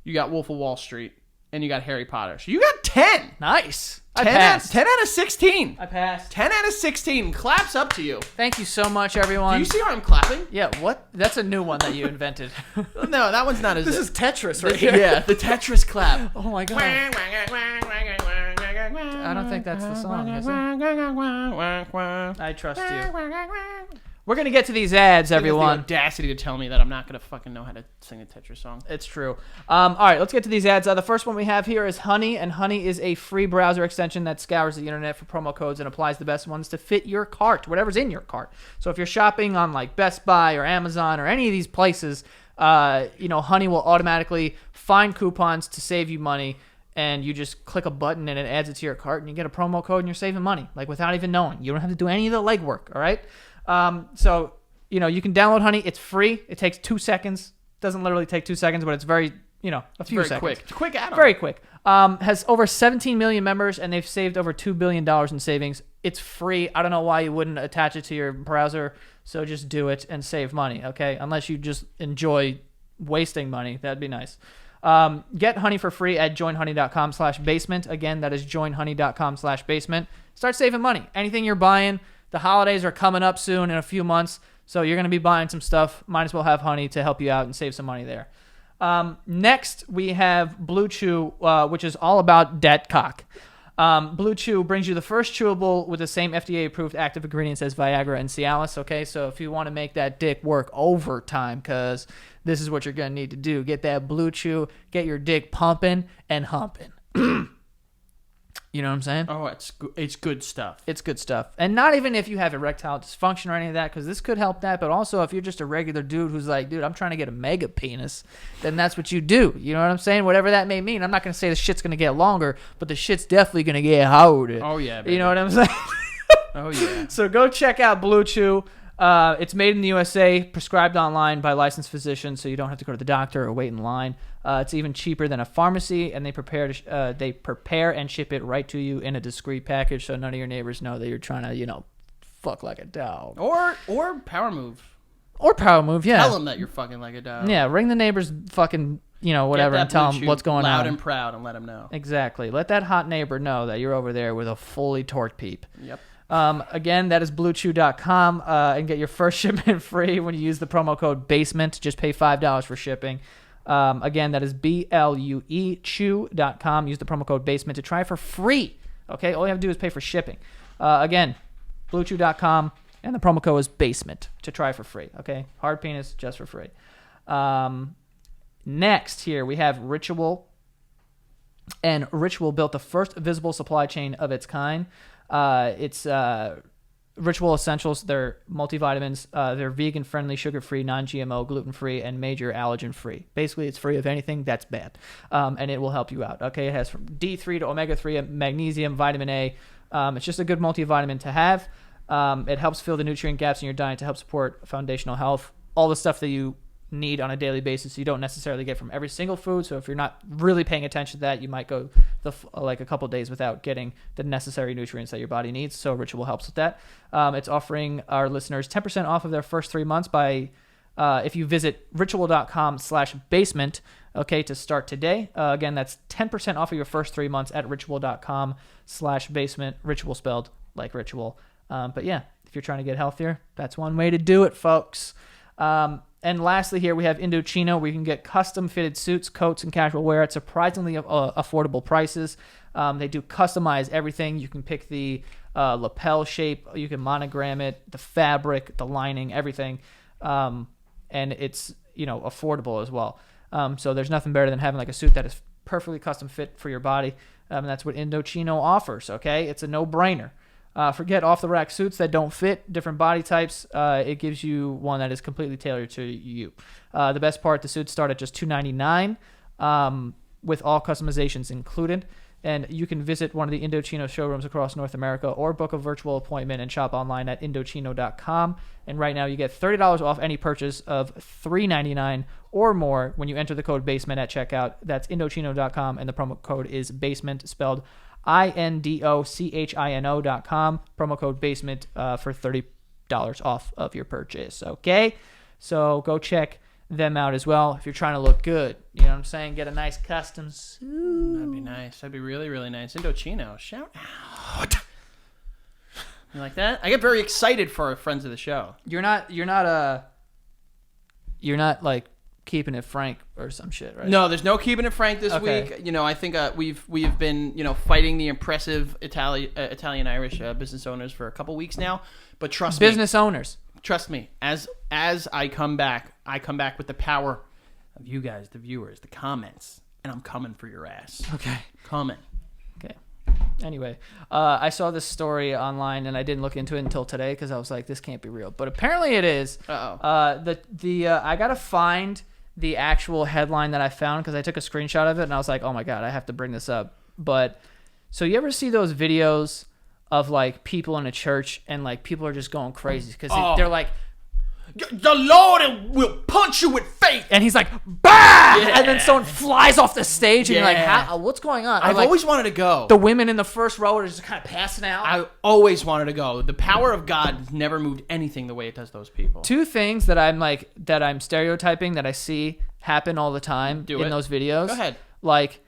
You got Wolf of Wall Street. And you got Harry Potter. So you got 10. Nice. 10 I passed. 10 out of 16. I passed. 10 out of 16. Claps up to you. Thank you so much, everyone. Do you see how I'm clapping? Yeah, what? That's a new one that you invented. No, that one's not as... This is Tetris right here. Yeah, the Tetris clap. Oh, my God. I don't think that's the song, is it? I trust you. We're going to get to these ads, everyone. The audacity to tell me that I'm not going to fucking know how to sing a Tetris song. It's true. All right, let's get to these ads. The first one we have here is Honey, and Honey is a free browser extension that scours the internet for promo codes and applies the best ones to fit your cart, whatever's in your cart. So if you're shopping on like Best Buy or Amazon or any of these places, Honey will automatically find coupons to save you money, and you just click a button and it adds it to your cart, and you get a promo code and you're saving money, like without even knowing. You don't have to do any of the legwork, all right? So, you can download Honey. It's free. It takes 2 seconds. Doesn't literally take 2 seconds, but it's very, a few seconds. Quick. It's a quick add-on. Very quick. Has over 17 million members, and they've saved over $2 billion in savings. It's free. I don't know why you wouldn't attach it to your browser, so just do it and save money, okay? Unless you just enjoy wasting money. That'd be nice. Get Honey for free at joinhoney.com/basement. Again, that is joinhoney.com/basement. Start saving money. Anything you're buying. The holidays are coming up soon in a few months, so you're going to be buying some stuff. Might as well have Honey to help you out and save some money there. Next, we have Blue Chew, which is all about dat cock. Blue Chew brings you the first chewable with the same FDA-approved active ingredients as Viagra and Cialis, okay? So if you want to make that dick work overtime, because this is what you're going to need to do. Get that Blue Chew, get your dick pumping and humping. You know what I'm saying? Oh, it's good stuff. It's good stuff. And not even if you have erectile dysfunction or any of that, because this could help that, but also if you're just a regular dude who's like, dude, I'm trying to get a mega penis, then that's what you do. You know what I'm saying? Whatever that may mean. I'm not going to say the shit's going to get longer, but the shit's definitely going to get harder. Oh, yeah, baby. You know what I'm saying? Oh, yeah. So go check out Blue Chew. It's made in the USA, prescribed online by licensed physicians, so you don't have to go to the doctor or wait in line. It's even cheaper than a pharmacy, and they prepare and ship it right to you in a discreet package, so none of your neighbors know that you're trying to, fuck like a dog. Or power move. Or power move, yeah. Tell them that you're fucking like a dog. Yeah, ring the neighbors fucking, whatever, and tell them what's going loud on. and proud and let them know. Exactly. Let that hot neighbor know that you're over there with a fully torqued peep. Yep. Again, that is BlueChew.com, and get your first shipment free when you use the promo code BASEMENT. Just pay $5 for shipping. Again, that is BLUEChew.com. Use the promo code BASEMENT to try it for free. Okay, all you have to do is pay for shipping. Again, BlueChew.com, and the promo code is BASEMENT to try for free. Okay, hard penis just for free. Next here we have Ritual. And Ritual built the first visible supply chain of its kind. It's Ritual Essentials. They're multivitamins. They're vegan-friendly, sugar-free, non-GMO, gluten-free, and major allergen-free. Basically, it's free of anything that's bad, and it will help you out. Okay, it has from D3 to omega-3, magnesium, vitamin A. It's just a good multivitamin to have. It helps fill the nutrient gaps in your diet to help support foundational health. All the stuff that you need on a daily basis you don't necessarily get from every single food. So if you're not really paying attention to that, you might go like a couple days without getting the necessary nutrients that your body needs. So Ritual helps with that. It's offering our listeners 10% off of their first 3 months by if you visit ritual.com/basement, okay, to start today. Again, that's 10% off of your first 3 months at ritual.com/basement. Ritual spelled like ritual. But yeah, if you're trying to get healthier, that's one way to do it, folks. And lastly here, we have Indochino, where you can get custom-fitted suits, coats, and casual wear at surprisingly affordable prices. They do customize everything. You can pick the lapel shape. You can monogram it, the fabric, the lining, everything. And it's, affordable as well. So there's nothing better than having like a suit that is perfectly custom fit for your body. And that's what Indochino offers, okay? It's a no-brainer. Forget off-the-rack suits that don't fit different body types. It gives you one that is completely tailored to you. The best part, the suits start at just $299 with all customizations included. And you can visit one of the Indochino showrooms across North America or book a virtual appointment and shop online at Indochino.com. And right now you get $30 off any purchase of $399 or more when you enter the code BASEMENT at checkout. That's Indochino.com, and the promo code is BASEMENT, spelled INDOCHINO.com. Promo code BASEMENT for $30 off of your purchase. Okay, so go check them out as well if you're trying to look good. You know what I'm saying? Get a nice custom suit. That'd be nice. That'd be really, really nice. Indochino, shout out. You like that? I get very excited for our friends of the show. You're not like keeping it frank or some shit, right? No, there's no keeping it frank this week. I think we've been fighting the impressive Italian Irish business owners for a couple weeks now. But trust me, business owners. Trust me, as I come back with the power of you guys, the viewers, the comments, and I'm coming for your ass. Okay, coming. Okay. Anyway, I saw this story online and I didn't look into it until today because I was like, this can't be real. But apparently it is. I gotta find the actual headline that I found because I took a screenshot of it and I was like, oh my god, I have to bring this up. But so you ever see those videos of like people in a church and like people are just going crazy because they're like, the Lord will punch you with faith, and he's like, bah! Yeah. And then someone flies off the stage and you're like, what's going on? I've always wanted to go. The women in the first row are just kind of passing out. I always wanted to go. The power of God has never moved anything the way it does those people. Two things that I'm stereotyping that I see happen all the time in those videos. Go ahead. Like,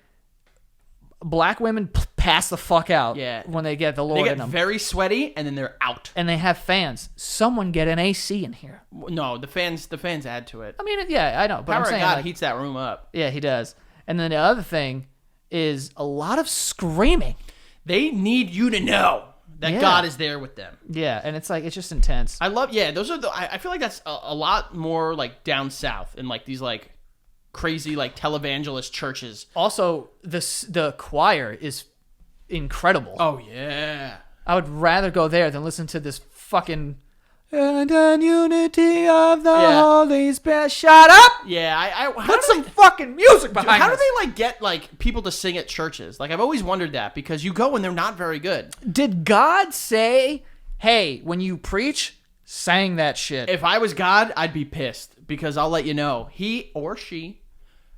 black women pass the fuck out when they get the Lord in them. They get very sweaty and then they're out. And they have fans. Someone get an AC in here. No, the fans add to it. I mean, yeah, I know. But Power I'm saying, of God heats that room up. Yeah, he does. And then the other thing is a lot of screaming. They need you to know that God is there with them. Yeah, and it's like, it's just intense. Those are I feel like that's a lot more like down south in like these like crazy like televangelist churches. Also, the choir is incredible. Oh yeah, I would rather go there than listen to this fucking and in unity of the Holy Spirit. Shut up. Yeah, put some fucking music behind. How do they like get like people to sing at churches? Like I've always wondered that because you go and they're not very good. Did God say, "Hey, when you preach, sang that shit"? If I was God, I'd be pissed because I'll let you know he or she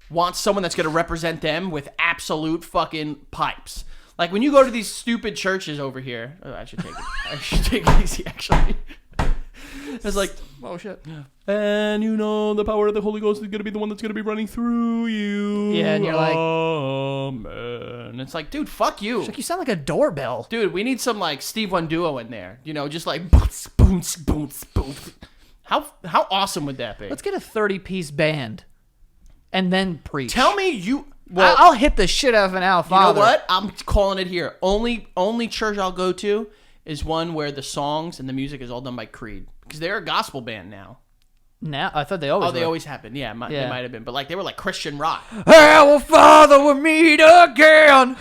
wants someone that's going to represent them with absolute fucking pipes. Like when you go to these stupid churches over here, I should take it easy actually. It's like, Oh shit. and you know the power of the Holy Ghost is going to be the one that's going to be running through you. Yeah, and you're like, Amen. It's like, dude, fuck you. it's like you sound like a doorbell. Dude, we need some like Steve Duo in there. You know, just like boons, boons, boons, boons. How awesome would that be? Let's get a 30-piece band, and then preach. Tell me you. Well, I'll hit the shit out of an Al you Father. know what? I'm calling it here. Only church I'll go to is one where the songs and the music is all done by Creed, because they're a gospel band now. Now I thought they always. Oh, they were. always have been. Yeah, they might have been, but like they were like Christian rock. Our Father will meet again.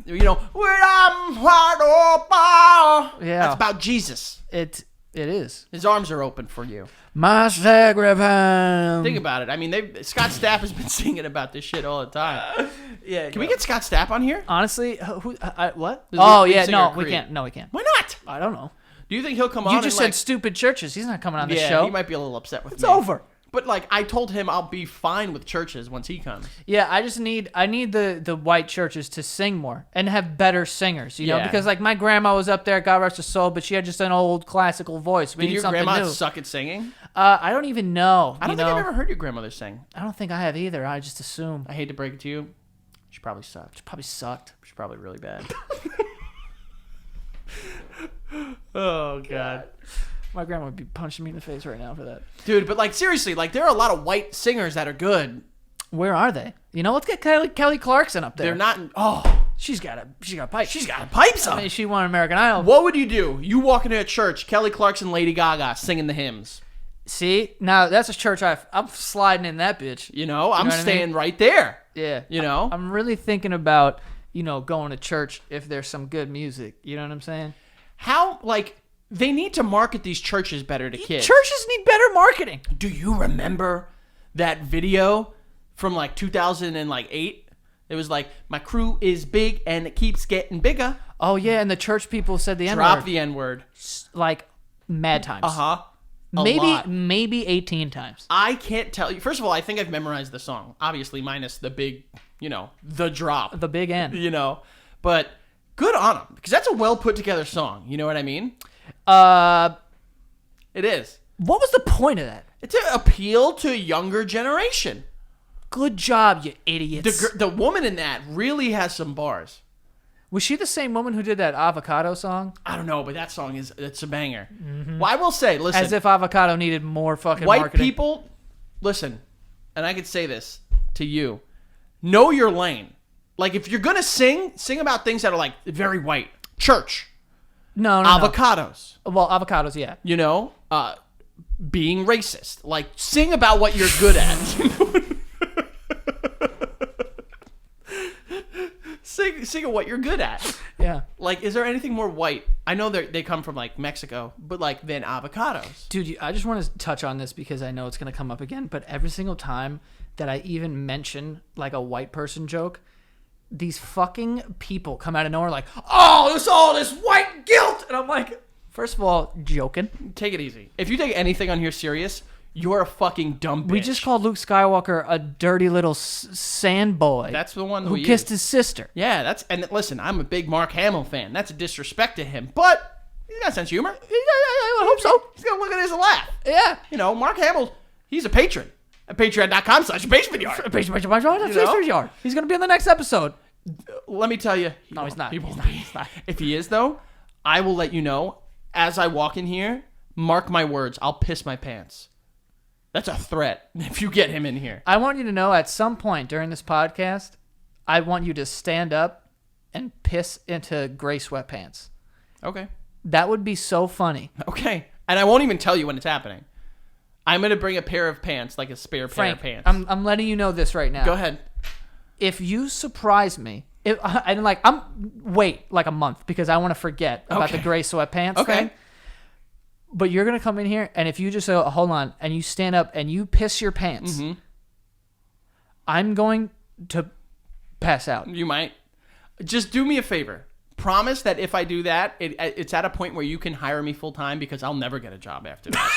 You know, when I'm wide open. Yeah. That's about Jesus. It is. His arms are open for you. My sacrifice. Think about it. I mean, Scott Stapp has been singing about this shit all the time. Yeah. Can we get Scott Stapp on here? Honestly, what? The Oh lead yeah, singer no, of we Creed. can't. No, we can't. Why not? I don't know. Do you think he'll come on? You just and, said stupid churches. He's not coming on the yeah, show. he might be a little upset with me. It's over. But like, I told him I'll be fine with churches once he comes. Yeah, I need the white churches to sing more and have better singers, you know, Yeah. because like my grandma was up there, God rest her soul, but she had just an old classical voice. We Did need your something grandma new. suck at singing? I don't even know. I don't think I've ever heard your grandmother sing. I don't think I have either. I just assume I hate to break it to you. She probably sucked. she probably sucked. She's probably really bad. Oh, God. My grandma would be punching me in the face right now for that. Dude, but like, seriously, like, there are a lot of white singers that are good. Where are they? You know, let's get Kelly Clarkson up there. They're not. She's got a pipe. She's got pipes I up. mean, she won American Idol. What would you do? You walk into a church, Kelly Clarkson, Lady Gaga singing the hymns. See, now that's a church I'm sliding in that bitch. You know, I'm know what I staying mean? right there. Yeah. You know? I'm really thinking about, going to church if there's some good music. You know what I'm saying? How, like, they need to market these churches better to kids. Churches need better marketing. Do you remember that video from like 2008? It was like, my crew is big and it keeps getting bigger. Oh, yeah, and the church people said the N-word. Drop the N-word. Like, mad times. Uh-huh. Maybe 18 times. I can't tell you. First of all, I think I've memorized the song. Obviously, minus the big, the drop. The big N. But good on them. Because that's a well put together song. You know what I mean? It is. What was the point of that? It's to appeal to a younger generation. Good job, you idiots. The woman in that really has some bars. Was she the same woman who did that Avocado song? I don't know, but that song it's a banger. Mm-hmm. Well, I will say, listen. As if Avocado needed more fucking white marketing. people, listen, and I could say this to you. Know your lane. Like, if you're going to sing about things that are, like, very white. Church. No. Avocados. Well, avocados, yeah. Being racist. Like, sing about what you're good at. Sing at what you're good at. Yeah. Like, is there anything more white? I know they come from, like, Mexico, but, like, than avocados. Dude, I just want to touch on this because I know it's going to come up again, but every single time that I even mention, like, a white person joke, these fucking people come out of nowhere like, oh, there's all this white guilt! And I'm like, first of all, joking. Take it easy. If you take anything on here serious, you're a fucking dumb bitch. We just called Luke Skywalker a dirty little sand boy. That's the one who kissed his sister. Yeah, and listen, I'm a big Mark Hamill fan. That's a disrespect to him, but he's got a sense of humor. I hope so. He's gonna look at his and laugh. Yeah. Mark Hamill, he's a patron at patreon.com/basementyard. He's going to be on the next episode. Let me tell you. No, he's not. He's not. If he is, though, I will let you know as I walk in here. Mark my words, I'll piss my pants. That's a threat if you get him in here. I want you to know at some point during this podcast, I want you to stand up and piss into gray sweatpants. Okay. That would be so funny. Okay. And I won't even tell you when it's happening. I'm going to bring a pair of pants, like a spare pair of pants. I'm letting you know this right now. Go ahead. If you surprise me, wait like a month because I want to forget about the gray sweatpants thing. But you're going to come in here, and if you just say, hold on, and you stand up and you piss your pants, I'm going to pass out. You might. Just do me a favor. Promise that if I do that, it's at a point where you can hire me full-time because I'll never get a job after that.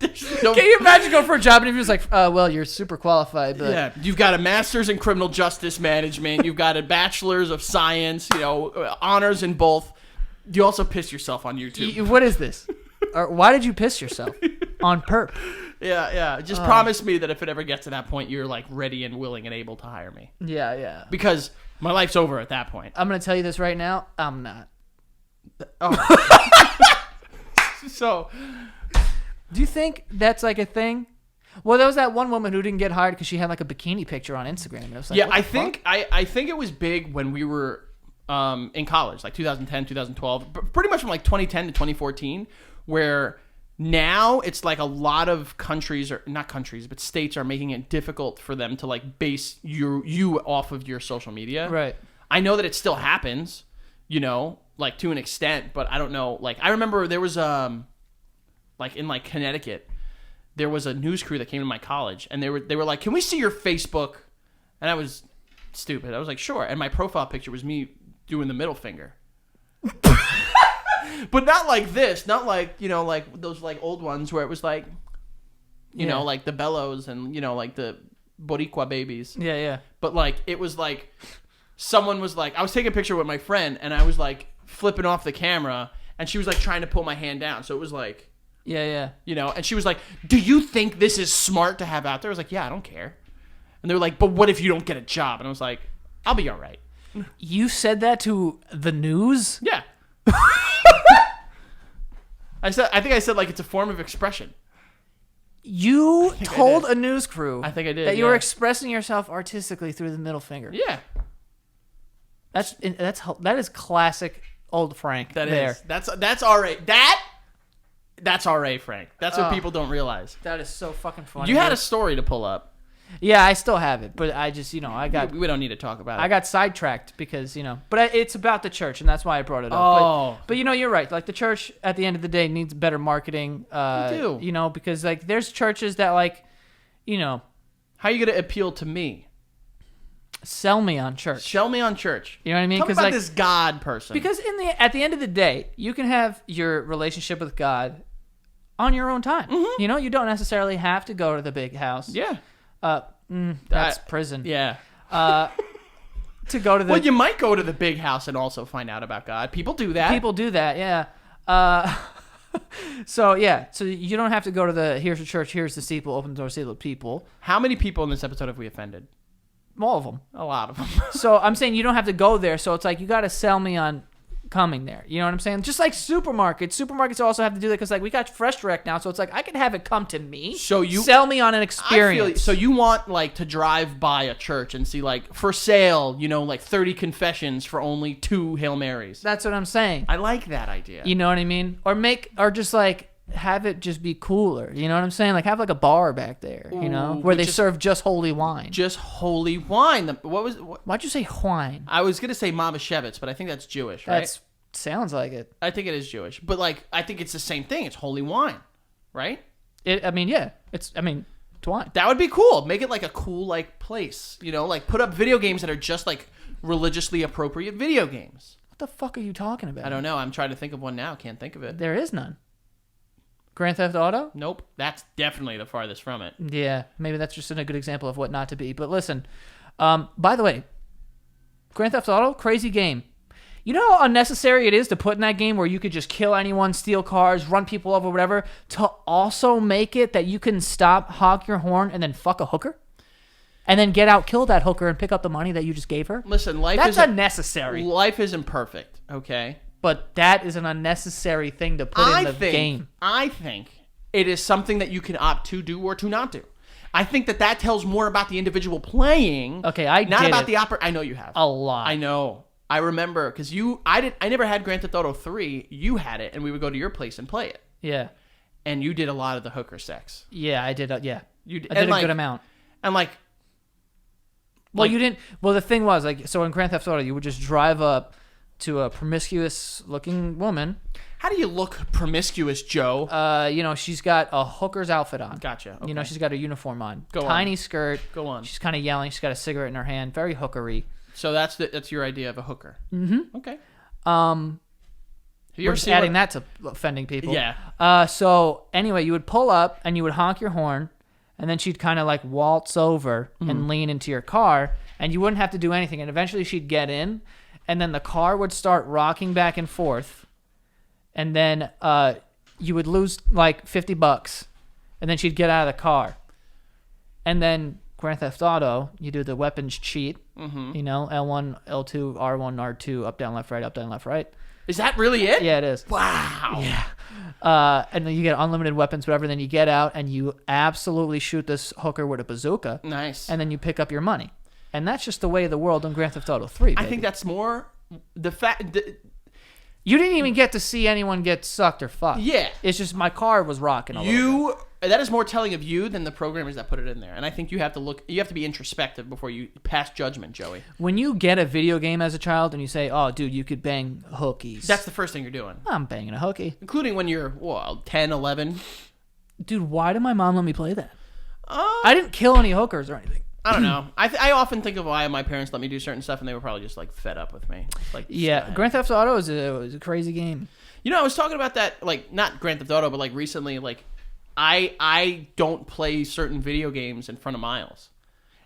Can you imagine going for a job and if you're just like, well, you're super qualified. But yeah, you've got a master's in criminal justice management. You've got a bachelor's of science, honors in both. You also piss yourself on YouTube. What is this? Or why did you piss yourself? On perp. Yeah. Just promise me that if it ever gets to that point, you're like ready and willing and able to hire me. Yeah. Because my life's over at that point. I'm going to tell you this right now. I'm not. Oh. So, do you think that's like a thing? Well, there was that one woman who didn't get hired because she had like a bikini picture on Instagram. It was like, yeah, I think it was big when we were in college, like 2010, 2012, but pretty much from like 2010 to 2014, where now it's like a lot of countries, or not countries, but states are making it difficult for them to like base you off of your social media. Right. I know that it still happens, like to an extent, but I don't know. Like I remember there was like in like Connecticut, there was a news crew that came to my college, and they were like, "Can we see your Facebook?" And I was stupid. I was like, "Sure." And my profile picture was me doing the middle finger. But not like this, not like, like those like old ones where it was like, you know, like the Bellows and, like the Boricua babies. Yeah. But like, it was like, someone was like, I was taking a picture with my friend and I was like flipping off the camera and she was like trying to pull my hand down. So it was like, yeah. And she was like, "Do you think this is smart to have out there?" I was like, "Yeah, I don't care." And they were like, "But what if you don't get a job?" And I was like, "I'll be all right." You said that to the news? Yeah. I think I said like it's a form of expression. You told a news crew I think I did, that you were expressing yourself artistically through the middle finger. Yeah. That is classic old Frank. That there. is. That's RA. That's RA, Frank. That's what people don't realize. That is so fucking funny. You had a story to pull up. Yeah, I still have it, but I just, I got... We don't need to talk about it. I got sidetracked because, But it's about the church, and that's why I brought it up. Oh. But you're right. Like, the church, at the end of the day, needs better marketing. They do. Because, like, there's churches that, like, How are you going to appeal to me? Sell me on church. Sell me on church. You know what I mean? Tell me about this God person. Because at the end of the day, you can have your relationship with God on your own time. Mm-hmm. You don't necessarily have to go to the big house. Yeah. That's prison. Yeah. To go to the... Well, you might go to the big house and also find out about God. People do that. People do that, yeah. So you don't have to go to the, here's the church, here's the steeple, open the door, see the people. How many people in this episode have we offended? All of them. A lot of them. So I'm saying you don't have to go there, so it's like you got to sell me on coming there. You know what I'm saying? Just like supermarkets. Supermarkets also have to do that because like we got Fresh Direct now, so it's like I can have it come to me. So you sell me on an experience. So you want like to drive by a church and see like for sale, like 30 confessions for only 2 Hail Marys. That's what I'm saying. I like that idea. You know what I mean? Or just like have it just be cooler. You know what I'm saying? Like have like a bar back there, where they serve just holy wine. Just holy wine. Why'd you say wine? I was going to say Mabashevitz, but I think that's Jewish, right? That sounds like it. I think it is Jewish. But like I think it's the same thing. It's holy wine, right? It's wine. That would be cool. Make it like a cool like place, like put up video games that are just like religiously appropriate video games. What the fuck are you talking about? I don't know. I'm trying to think of one now. Can't think of it. There is none. Grand Theft Auto? Nope. That's definitely the farthest from it. Yeah, maybe that's just a good example of what not to be. But listen, by the way, Grand Theft Auto, crazy game. You know how unnecessary it is to put in that game where you could just kill anyone, steal cars, run people over, whatever, to also make it that you can stop, honk your horn, and then fuck a hooker? And then get out, kill that hooker, and pick up the money that you just gave her? Listen, that's unnecessary. Life isn't perfect, okay? But that is an unnecessary thing to put in the game. I think it is something that you can opt to do or to not do. I think that tells more about the individual playing. Okay, not about the opera. I know you have a lot. I know. I remember because I never had Grand Theft Auto 3. You had it, and we would go to your place and play it. Yeah, and you did a lot of the hooker sex. Yeah, I did. Yeah, you did. I did a good amount. And you didn't. Well, the thing was so in Grand Theft Auto, you would just drive up to a promiscuous-looking woman. How do you look promiscuous, Joe? She's got a hooker's outfit on. Gotcha. Okay. She's got a uniform on. Tiny skirt. Go on. She's kind of yelling. She's got a cigarette in her hand. Very hookery. So that's your idea of a hooker. Mm-hmm. Okay. We're just adding that to offending people. Yeah. So anyway, you would pull up and you would honk your horn, and then she'd kind of like waltz over and lean into your car, and you wouldn't have to do anything. And eventually she'd get in. And then the car would start rocking back and forth. And then you would lose like $50, and then she'd get out of the car. And then Grand Theft Auto, you do the weapons cheat, you know, L1, L2, R1, R2, up, down, left, right. Is that really it? Yeah, it is. Wow. Yeah. And then you get unlimited weapons, whatever. Then you get out and you absolutely shoot this hooker with a bazooka. Nice. And then you pick up your money. And that's just the way of the world in Grand Theft Auto 3, baby. I think that's more the fact that... You didn't even get to see anyone get sucked or fucked. Yeah. It's just my car was rocking a little bit. That is more telling of you than the programmers that put it in there. And I think you have to be introspective before you pass judgment, Joey. When you get a video game as a child and you say, oh, dude, you could bang hookies. That's the first thing you're doing. I'm banging a hooky. Including when you're, 10, 11. Dude, why did my mom let me play that? I didn't kill any hookers or anything. I don't know. I often think of why my parents let me do certain stuff, and they were probably just like fed up with me. Like, yeah, Grand Theft Auto is a crazy game. You know, I was talking about that, like, not Grand Theft Auto, but like recently, like, I don't play certain video games in front of Miles,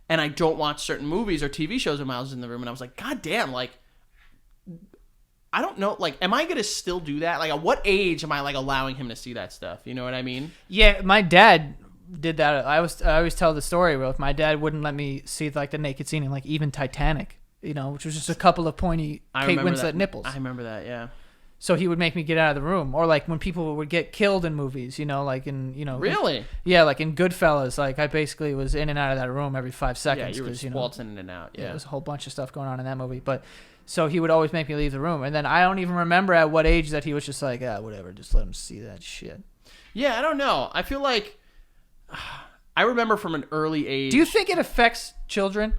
and I don't watch certain movies or TV shows when Miles is in the room. And I was like, God damn, like, I don't know, like, am I gonna still do that? Like, at what age am I like allowing him to see that stuff? You know what I mean? Yeah, my dad did that. I always tell the story where my dad wouldn't let me see like the naked scene in like even Titanic, you know, which was just a couple of pointy Kate Winslet nipples. I remember that, yeah. So he would make me get out of the room, or like when people would get killed in movies, you know, like in Really? Yeah, like in Goodfellas, like I basically was in and out of that room every 5 seconds. Yeah, you were waltzing in and out. Yeah, there was a whole bunch of stuff going on in that movie, but. So he would always make me leave the room, and then I don't even remember at what age that he was just like, whatever, just let him see that shit. Yeah, I don't know. I feel like I remember from an early age. Do you think it affects children?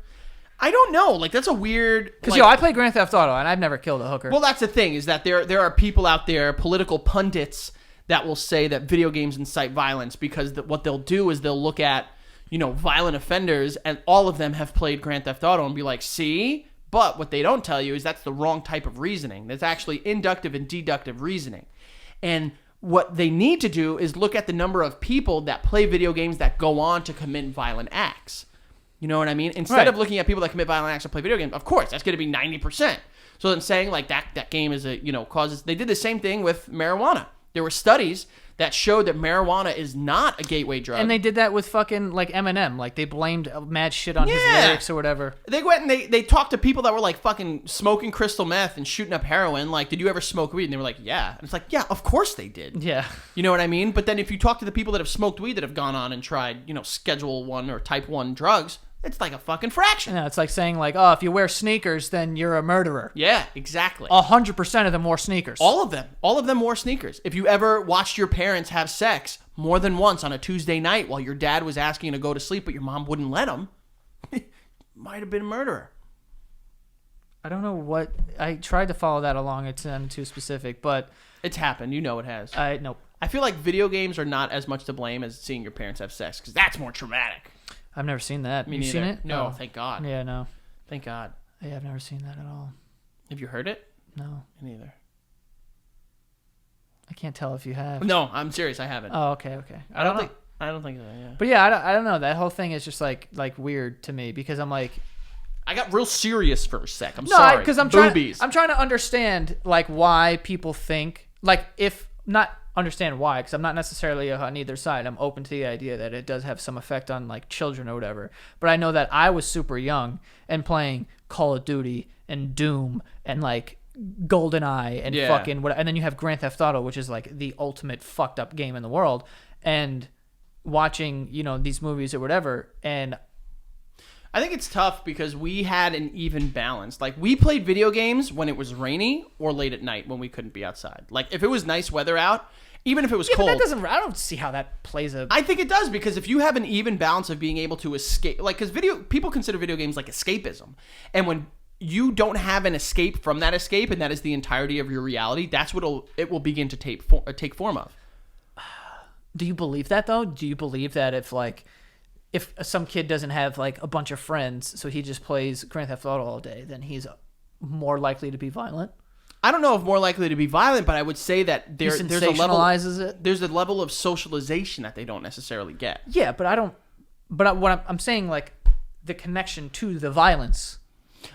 I don't know. Like, that's a weird... Because, I play Grand Theft Auto, and I've never killed a hooker. Well, that's the thing, is that there are people out there, political pundits, that will say that video games incite violence because what they'll do is they'll look at, violent offenders, and all of them have played Grand Theft Auto and be like, see? But what they don't tell you is that's the wrong type of reasoning. That's actually inductive and deductive reasoning. And what they need to do is look at the number of people that play video games that go on to commit violent acts. You know what I mean? Instead of looking at people that commit violent acts and play video games, of course, that's going to be 90%. So then saying like that game is causes... They did the same thing with marijuana. There were studies that showed that marijuana is not a gateway drug. And they did that with fucking, like, Eminem. Like, they blamed mad shit on his lyrics or whatever. They went and they talked to people that were, like, fucking smoking crystal meth and shooting up heroin. Like, did you ever smoke weed? And they were like, yeah. And it's like, yeah, of course they did. Yeah. You know what I mean? But then if you talk to the people that have smoked weed that have gone on and tried, Schedule 1 or Type 1 drugs, it's like a fucking fraction. Yeah, it's like saying, like, oh, if you wear sneakers, then you're a murderer. Yeah, exactly. 100% of them wore sneakers. All of them wore sneakers. If you ever watched your parents have sex more than once on a Tuesday night while your dad was asking you to go to sleep but your mom wouldn't let him, might have been a murderer. I don't know what... I tried to follow that along. It's too specific, but... It's happened. You know it has. Nope. I feel like video games are not as much to blame as seeing your parents have sex because that's more traumatic. I've never seen that. Me You neither. seen it? No, Oh. thank God. Yeah, no. Thank God. Yeah, I've never seen that at all. Have you heard it? No. Me neither. I can't tell if you have. No, I'm serious. I haven't. Oh, okay. I don't think so. Yeah. But yeah, I don't know. That whole thing is just like weird to me because I'm like, I got real serious for a sec. I'm sorry. because I'm Boobies. trying to understand like why people think like if not understand why because I'm not necessarily on either side. I'm open to the idea that it does have some effect on like children or whatever. But I know that I was super young and playing Call of Duty and Doom and like GoldenEye and fucking what, and then you have Grand Theft Auto, which is like the ultimate fucked up game in the world, and watching these movies or whatever. And I think it's tough because we had an even balance. Like, we played video games when it was rainy or late at night when we couldn't be outside. Like, if it was nice weather out, even if it was cold. But I don't see how that plays a... I think it does because if you have an even balance of being able to escape... Like, because people consider video games like escapism. And when you don't have an escape from that escape and that is the entirety of your reality, that's what it will begin to take form of. Do you believe that, though? Do you believe that if some kid doesn't have like a bunch of friends, so he just plays Grand Theft Auto all day, then he's more likely to be violent? I don't know if more likely to be violent, but I would say that there's a level. There's a level of socialization that they don't necessarily get. Yeah, but I don't. But what I'm saying, like the connection to the violence.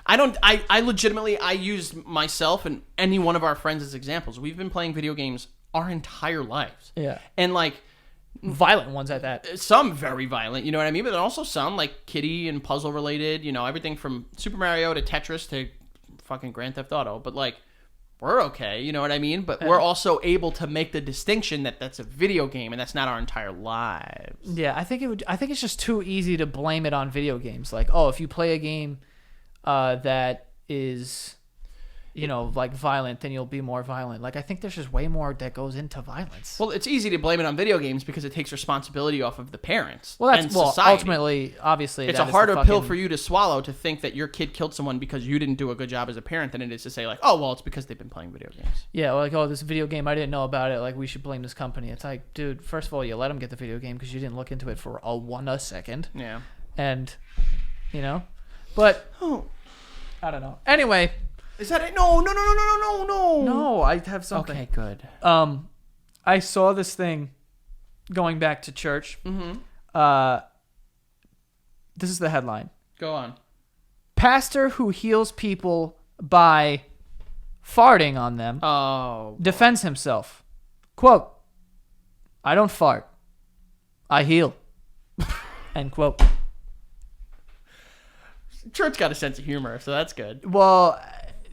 I legitimately use myself and any one of our friends as examples. We've been playing video games our entire lives. Yeah. And like Violent ones at that. some very violent, you know what I mean? But then also some like kiddie and puzzle related, you know, everything from Super Mario to Tetris to fucking Grand Theft Auto. But like, we're okay, you know what I mean? But we're also able to make the distinction that that's a video game and that's not our entire lives. Yeah, I think it's just too easy to blame it on video games. Like, oh, if you play a game that is, you know, like violent, then you'll be more violent. Like, I think there's just way more that goes into violence. Well, it's easy to blame it on video games because it takes responsibility off of the parents. Well, that's and society. ultimately, obviously, It's that a is harder the pill fucking- for you to swallow to think that your kid killed someone because you didn't do a good job as a parent than it is to say like, oh, well, it's because they've been playing video games. Yeah, like, oh, this video game, I didn't know about it. Like, we should blame this company. It's like, dude, first of all, you let them get the video game because you didn't look into it for a second. Yeah. And, you know, but I don't know. Anyway. Is that it? No. No, I have something. Okay, good. I saw this thing going back to church. Mm-hmm. This is the headline. Go on. Pastor who heals people by farting on them defends himself. Quote, I don't fart. I heal. End quote. Church got a sense of humor, so that's good. Well,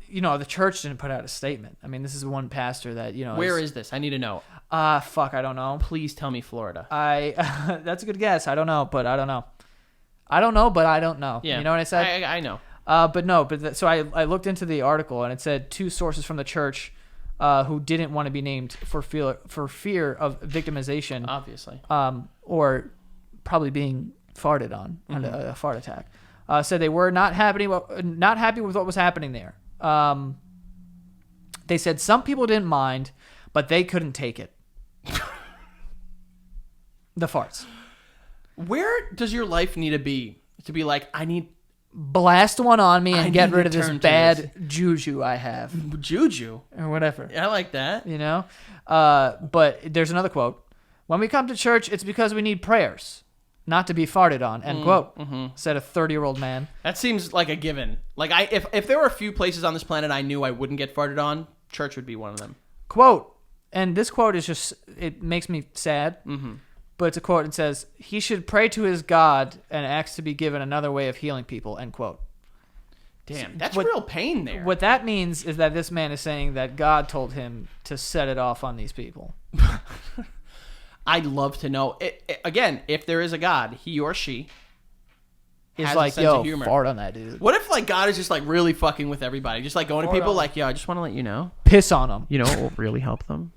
you know, the church didn't put out a statement. I mean, this is one pastor that, you know. Where is this? I need to know. Fuck, I don't know. Please tell me Florida. That's a good guess. I don't know, but I don't know. I don't know, but I don't know. Yeah. You know what I said? I know. So I looked into the article and it said two sources from the church who didn't want to be named for fear of victimization, Obviously. or probably being farted on, a fart attack. Said they were not happy with what was happening there. They said some people didn't mind, but they couldn't take it. The farts. Where does your life need to be like, I need Blast one on me I and get need rid to of this turn to bad juju I have, juju? or whatever. I like that. You know? But there's another quote. When we come to church, it's because we need prayers, not to be farted on, end quote, said a 30-year-old man. That seems like a given. Like, if there were a few places on this planet I knew I wouldn't get farted on, church would be one of them. Quote, and this quote is just, it makes me sad, but it's a quote. It says, he should pray to his God and ask to be given another way of healing people, end quote. Damn, that's real pain there. What that means is that this man is saying that God told him to set it off on these people. I'd love to know. Again, if there is a God, he or she Is has like, a sense yo, of humor. fart on that dude. What if like God is just like really fucking with everybody, just like going to Fart people on. like, yo, I just want to let you know, Piss on him. you know, what will really help them.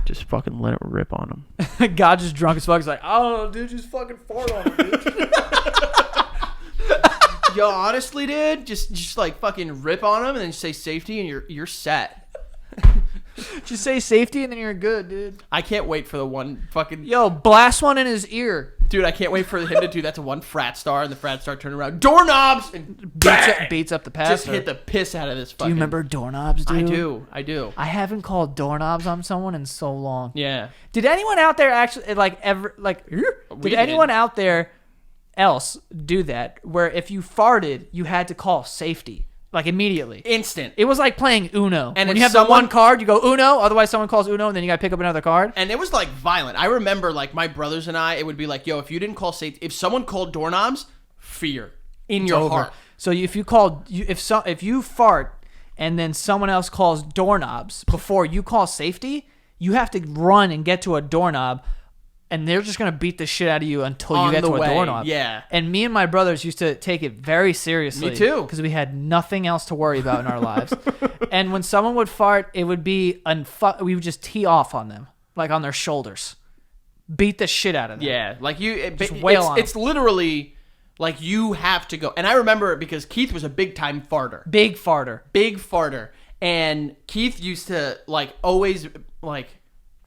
Just fucking let it rip on them. God just drunk as fuck. He's like, I don't know, dude, just fucking fart on him, dude. Yo, honestly, dude, just like fucking rip on them and then say safety and you're set. Just say safety and then you're good, dude. I can't wait for the one fucking Yo, blast one in his ear. dude. I can't wait for him to do that to one frat star and the frat star turn around doorknobs and bang! Beats up the pastor. Just hit the piss out of this Do fucking. you remember doorknobs, dude? I do. I haven't called doorknobs on someone in so long. Yeah. Did anyone out there actually did anyone out there else do that where if you farted, you had to call safety like immediately? Instant. It was like playing Uno. And when if you have the one card, you go Uno. Otherwise, someone calls Uno, and then you got to pick up another card. And it was like violent. I remember like my brothers and I, it would be like, yo, if you didn't call safety, if someone called doorknobs, fear in your heart. So if you fart and then someone else calls doorknobs before you call safety, you have to run and get to a doorknob, and they're just gonna beat the shit out of you until you On get the to a way, doorknob. yeah. And me and my brothers used to take it very seriously. Me too. Because we had nothing else to worry about in our lives. And when someone would fart, it would be we would just tee off on them, like on their shoulders, beat the shit out of them. Yeah, like wail on it's literally like you have to go. And I remember it because Keith was a big time farter. Big farter. And Keith used to like always like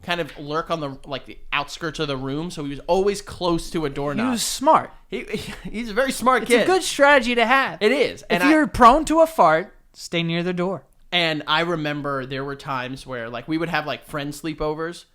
kind of lurk on the outskirts of the room, so he was always close to a doorknob. He was smart. He's a very smart kid. It's a good strategy to have. It is. If you're prone to a fart, stay near the door. And I remember there were times where like we would have like friend sleepovers,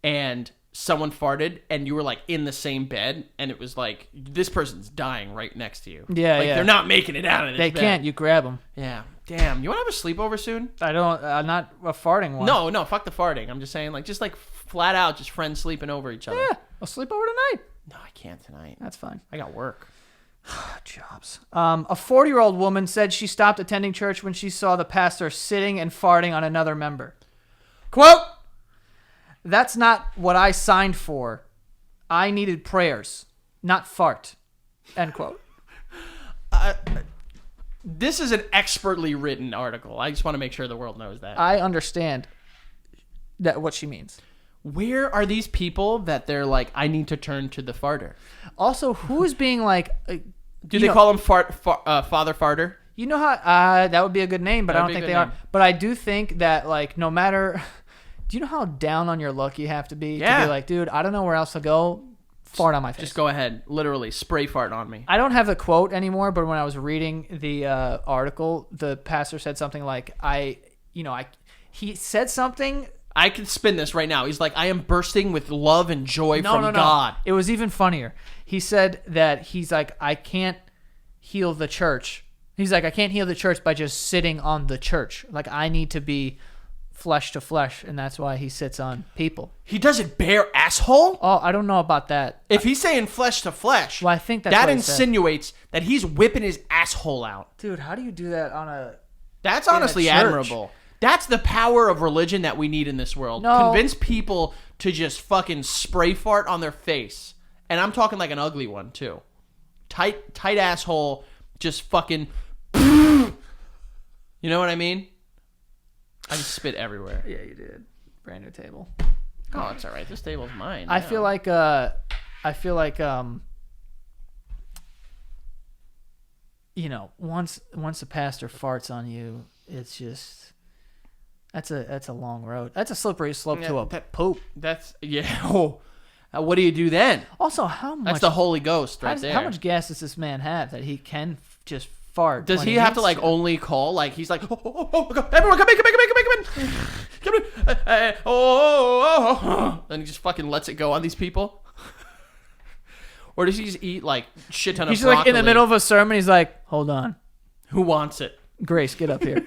and someone farted and you were like in the same bed and it was like this person's dying right next to you. Yeah, like yeah. They're not making it out of this They bed. can't. You grab them. Yeah. Damn. You want to have a sleepover soon? I don't. Not a farting one. No. Fuck the farting. I'm just saying, like, just like flat out, just friends sleeping over each other. Yeah. I'll sleep over tonight. No, I can't tonight. That's fine. I got work. Jobs. A 40-year-old woman said she stopped attending church when she saw the pastor sitting and farting on another member. Quote, "That's not what I signed for. I needed prayers, not fart." End quote. This is an expertly written article. I just want to make sure the world knows that. I understand that what she means. Where are these people that they're like, I need to turn to the farter? Also, who is being like... Do they call him Father Farter? You know how... that would be a good name, but I don't think they are. But I do think that, like, no matter... Do you know how down on your luck you have to be? Yeah. To be like, dude, I don't know where else to go. Fart on my face. Just go ahead. Literally, spray fart on me. I don't have the quote anymore, but when I was reading the article, the pastor said something like, he said something... I can spin this right now. He's like, I am bursting with love and joy from God. It was even funnier. He said that he's like, I can't heal the church. He's like, I can't heal the church by just sitting on the church. Like, I need to be flesh to flesh, and that's why he sits on people. He does it bare asshole? Oh, I don't know about that. If he's saying flesh to flesh, Well, I think that's that what he said. insinuates that he's whipping his asshole out. Dude, how do you do that on a... That's in a honestly church? admirable. That's the power of religion that we need in this world. No. Convince people to just fucking spray fart on their face. And I'm talking like an ugly one, too. Tight asshole, just fucking... You know what I mean? I just spit everywhere. Yeah, you did. Brand new table. Oh, it's all right. This table's mine. I now. feel like once a pastor farts on you, it's just that's a long road. That's a slippery slope to a poop. That's yeah. Oh, what do you do then? Also, how much? That's the Holy Ghost right there. How much gas does this man have that he can just fart? Does when he have to needs like only call? Like he's like, oh, everyone come in. And he just fucking lets it go on these people. Or does he just eat like shit ton of He's like in the broccoli? middle of a sermon. He's like, hold on, Who wants it? Grace, get up here.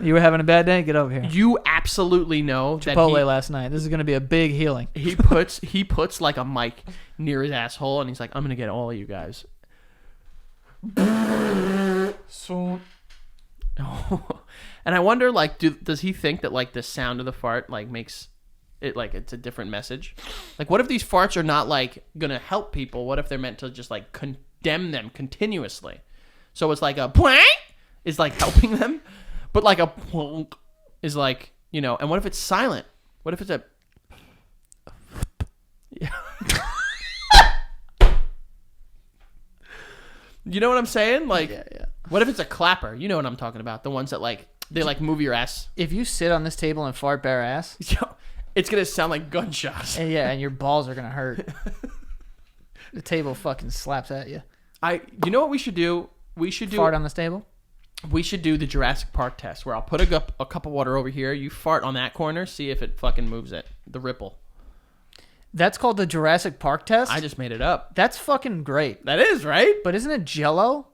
You were having a bad day? Get over here. You absolutely know that Chipotle last night. This is going to be a big healing. he puts like a mic near his asshole and he's like, I'm gonna get all of you guys. So, And I wonder, like, does he think that like the sound of the fart like makes it like it's a different message? Like, what if these farts are not like gonna help people? What if they're meant to just like condemn them continuously? So it's like a pwank is like helping them, but like a plunk is like, you know. And what if it's silent? What if it's a yeah. You know what I'm saying? Like, yeah. What if it's a clapper? You know what I'm talking about. The ones that like they like move your ass. If you sit on this table and fart bare ass, It's gonna sound like gunshots. and and your balls are gonna hurt. The table fucking slaps at you. You know what we should do? We should do Fart on this table. We should do the Jurassic Park test, where I'll put a cup of water over here. You fart on that corner, see if it fucking moves it. The ripple. That's called the Jurassic Park test. I just made it up. That's fucking great. That is right. But isn't it Jello?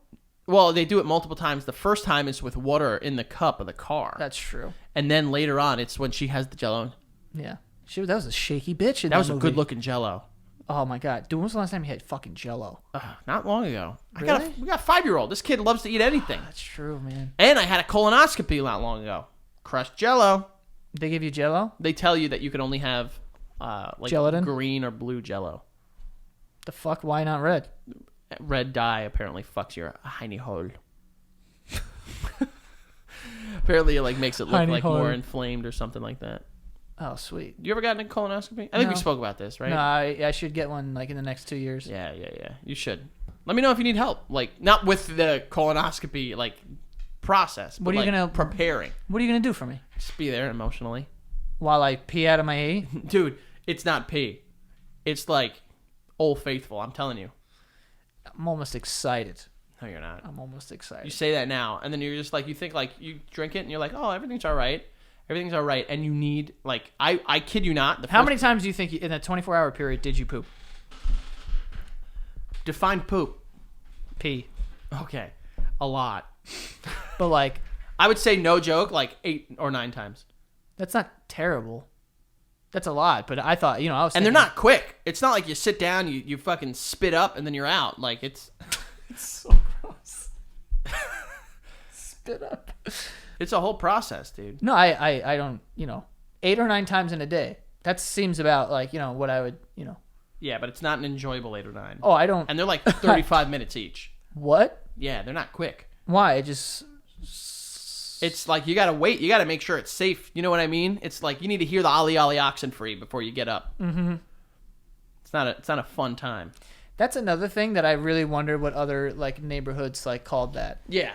Well, they do it multiple times. The first time is with water in the cup of the car. That's true. And then later on, it's when she has the Jello. Yeah. That was a shaky bitch in That was movie. a good-looking Jello. Oh my god, dude! When was the last time you had fucking Jello? Not long ago. Really? We got a 5-year-old. This kid loves to eat anything. That's true, man. And I had a colonoscopy not long ago. Crushed Jello. They give you Jello? They tell you that you can only have like Gelatin? green or blue Jello. The fuck? Why not red? Red dye apparently fucks your hiney hole. Apparently, it like makes it look Hiney like hole. more inflamed or something like that. Oh, sweet. You ever gotten a colonoscopy? I think we No. spoke about this, right? No, I should get one like in the next 2 years. Yeah. You should. Let me know if you need help. Like, not with the colonoscopy like process, but What are you like, gonna- preparing? What are you gonna do for me? Just be there emotionally, While I pee out of my A? dude. It's not pee. It's like Old Faithful. I'm telling you. I'm almost excited. No, you're not. I'm almost excited. You say that now, and then you're just like, you think like you drink it, and you're like, oh, everything's all right. Everything's all right, and you need like I kid you not. How many times do you think in a 24-hour period did you poop? Define poop? Pee. Okay, a lot. But like, I would say no joke, like 8 or 9 times. that's not terrible. That's a lot, but I thought, I was And thinking, they're not quick. It's not like you sit down, you fucking spit up, and then you're out. Like it's so gross. Spit up. it's a whole process, dude. No, I don't, 8 or 9 times in a day. That seems about like, what I would, Yeah, but it's not an enjoyable 8 or 9. Oh, I don't. And they're like 35 minutes each. What? Yeah, they're not quick. Why? It just. It's like you gotta wait. You gotta make sure it's safe. You know what I mean? It's like you need to hear the ollie ollie oxen free before you get up. Mm-hmm. It's not a fun time. That's another thing that I really wonder what other like neighborhoods like called that. Yeah,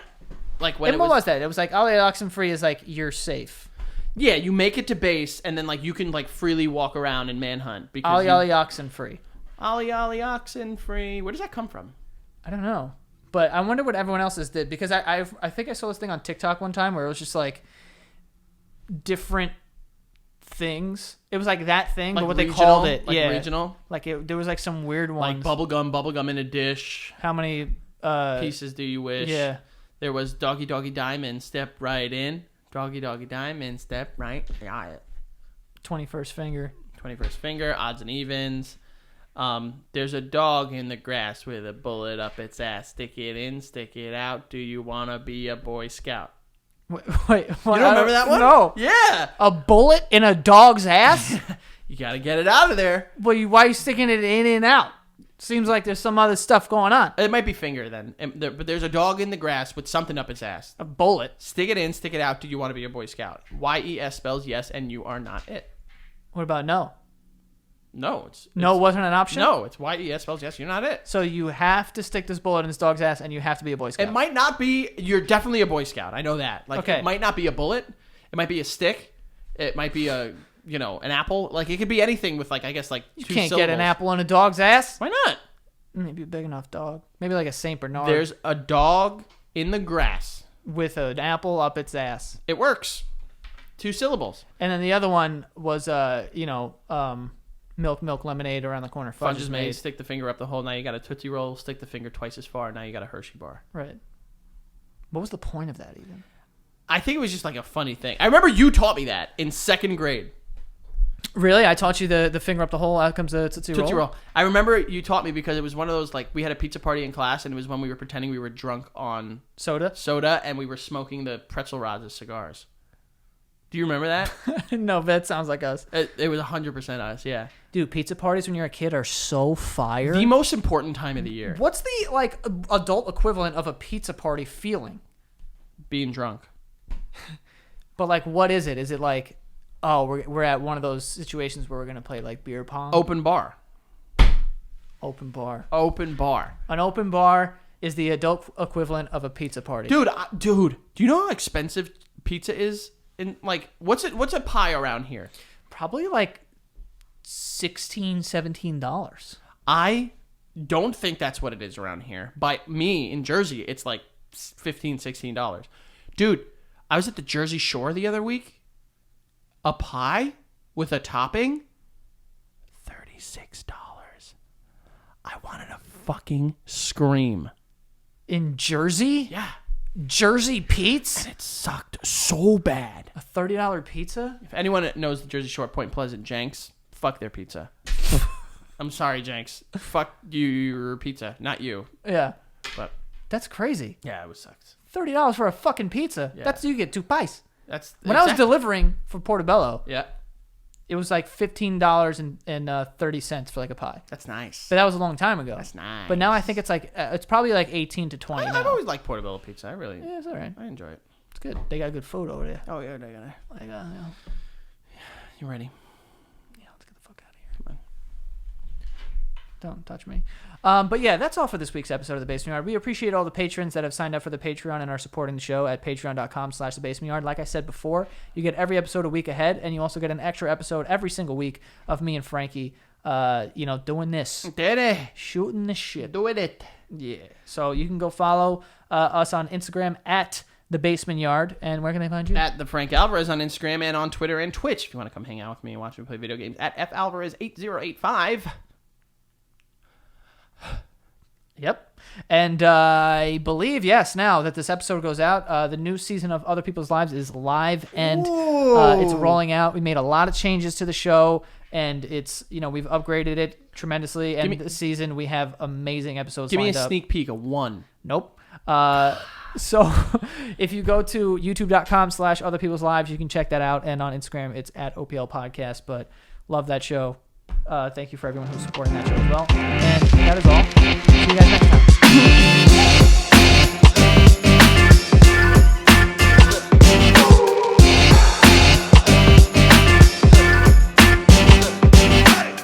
like when And what was that? It was like ollie oxen free is like you're safe. Yeah, you make it to base, and then like you can like freely walk around and manhunt because Ollie oxen free. Ollie ollie oxen free. Where does that come from? I don't know. But I wonder what everyone else's did, because I think I saw this thing on TikTok one time where it was just like different things. It was like that thing, Like but what regional, they called it. like yeah. regional? Like there was like some weird Like ones. bubblegum in a dish. How many Pieces do you wish? Yeah. There was doggy diamond, step right in. Doggy diamond, step right. Got it. 21st finger. 21st finger, odds and evens. There's a dog in the grass with a bullet up its ass. Stick it in, stick it out. Do you want to be a Boy Scout? Wait, You don't remember that one? No. Yeah. A bullet in a dog's ass? You got to get it out of there. Well, why are you sticking it in and out? Seems like there's some other stuff going on. It might be finger then. But there's a dog in the grass with something up its ass. A bullet. Stick it in, stick it out. Do you want to be a Boy Scout? YES spells yes, and you are not it. What about no? No, No wasn't an option? No, it's YES spells yes, you're not it. So you have to stick this bullet in this dog's ass, and you have to be a Boy Scout. It might not be. You're definitely a Boy Scout. I know that. Like, Okay. It might not be a bullet. It might be a stick. It might be an apple. Like, it could be anything with, like, I guess, like, You 2 can't syllables. get an apple in a dog's ass. Why not? Maybe a big enough dog. Maybe like a Saint Bernard. There's a dog in the grass. with an apple up its ass. It works. 2 syllables. And then the other one was, milk lemonade around the corner. Fudge is made. Stick the finger up the hole. Now you got a Tootsie Roll. Stick the finger twice as far. Now you got a Hershey bar. Right. What was the point of that even? I think it was just like a funny thing. I remember you taught me that in 2nd grade. Really? I taught you the finger up the hole. Out comes the Tootsie Roll. Tootsie Roll. I remember you taught me because it was one of those, like, we had a pizza party in class, and it was when we were pretending we were drunk on Soda? and we were smoking the pretzel rods as cigars. Do you remember that? No, that sounds like us. It was 100% us, yeah. Dude, pizza parties when you're a kid are so fire. The most important time of the year. What's the, like, adult equivalent of a pizza party feeling? Being drunk. But, like, what is it? Is it like, oh, we're at one of those situations where we're going to play, like, beer pong? Open bar. Open bar. Open bar. An open bar is the adult equivalent of a pizza party. Dude, do you know how expensive pizza is? In, like, what's a pie around here? Probably, like, $16, $17. I don't think that's what it is around here. By me, in Jersey, it's like $15, $16. Dude, I was at the Jersey Shore the other week. A pie with a topping, $36. I wanted to fucking scream. In Jersey? Yeah. Jersey Pete's? And it sucked so bad. A $30 pizza? If anyone knows the Jersey Shore, Point Pleasant, Jenks, fuck their pizza. I'm sorry, Jenks. Fuck your pizza. Not you. Yeah. But That's crazy. yeah, it was sucks. $30 for a fucking pizza. Yeah. That's you get 2 pies. That's When I was delivering for Portobello, Yeah. it was like $15.30 for like a pie. That's nice. But that was a long time ago. That's nice. But now I think it's like it's probably like 18 to 20 now. I've always liked Portobello pizza. Yeah, it's all right. I enjoy it. It's good. They got good food over there. Oh yeah, they got it. Like, You ready? yeah, let's get the fuck out of here. Come on. Don't touch me. But yeah, that's all for this week's episode of The Basement Yard. We appreciate all the patrons that have signed up for the Patreon and are supporting the show at patreon.com/thebasementyard. Like I said before, you get every episode a week ahead, and you also get an extra episode every single week of me and Frankie, doing this. Did it? Shooting the shit. Do it. Yeah. So you can go follow us on Instagram at The Basement Yard. And where can they find you? At the Frank Alvarez on Instagram and on Twitter and Twitch. If you want to come hang out with me and watch me play video games, at FAlvarez8085. Yep. And I believe, yes, now that this episode goes out, the new season of Other People's Lives is live and it's rolling out. We made a lot of changes to the show, and it's, we've upgraded it tremendously. And this season we have amazing episodes lined up. Give me a sneak peek of one. Nope. So if you go to youtube.com/Other People's Lives, you can check that out. And on Instagram, it's at OPL Podcast. But love that show. Thank you for everyone who's supporting that show as well. And that is all. See you guys next time.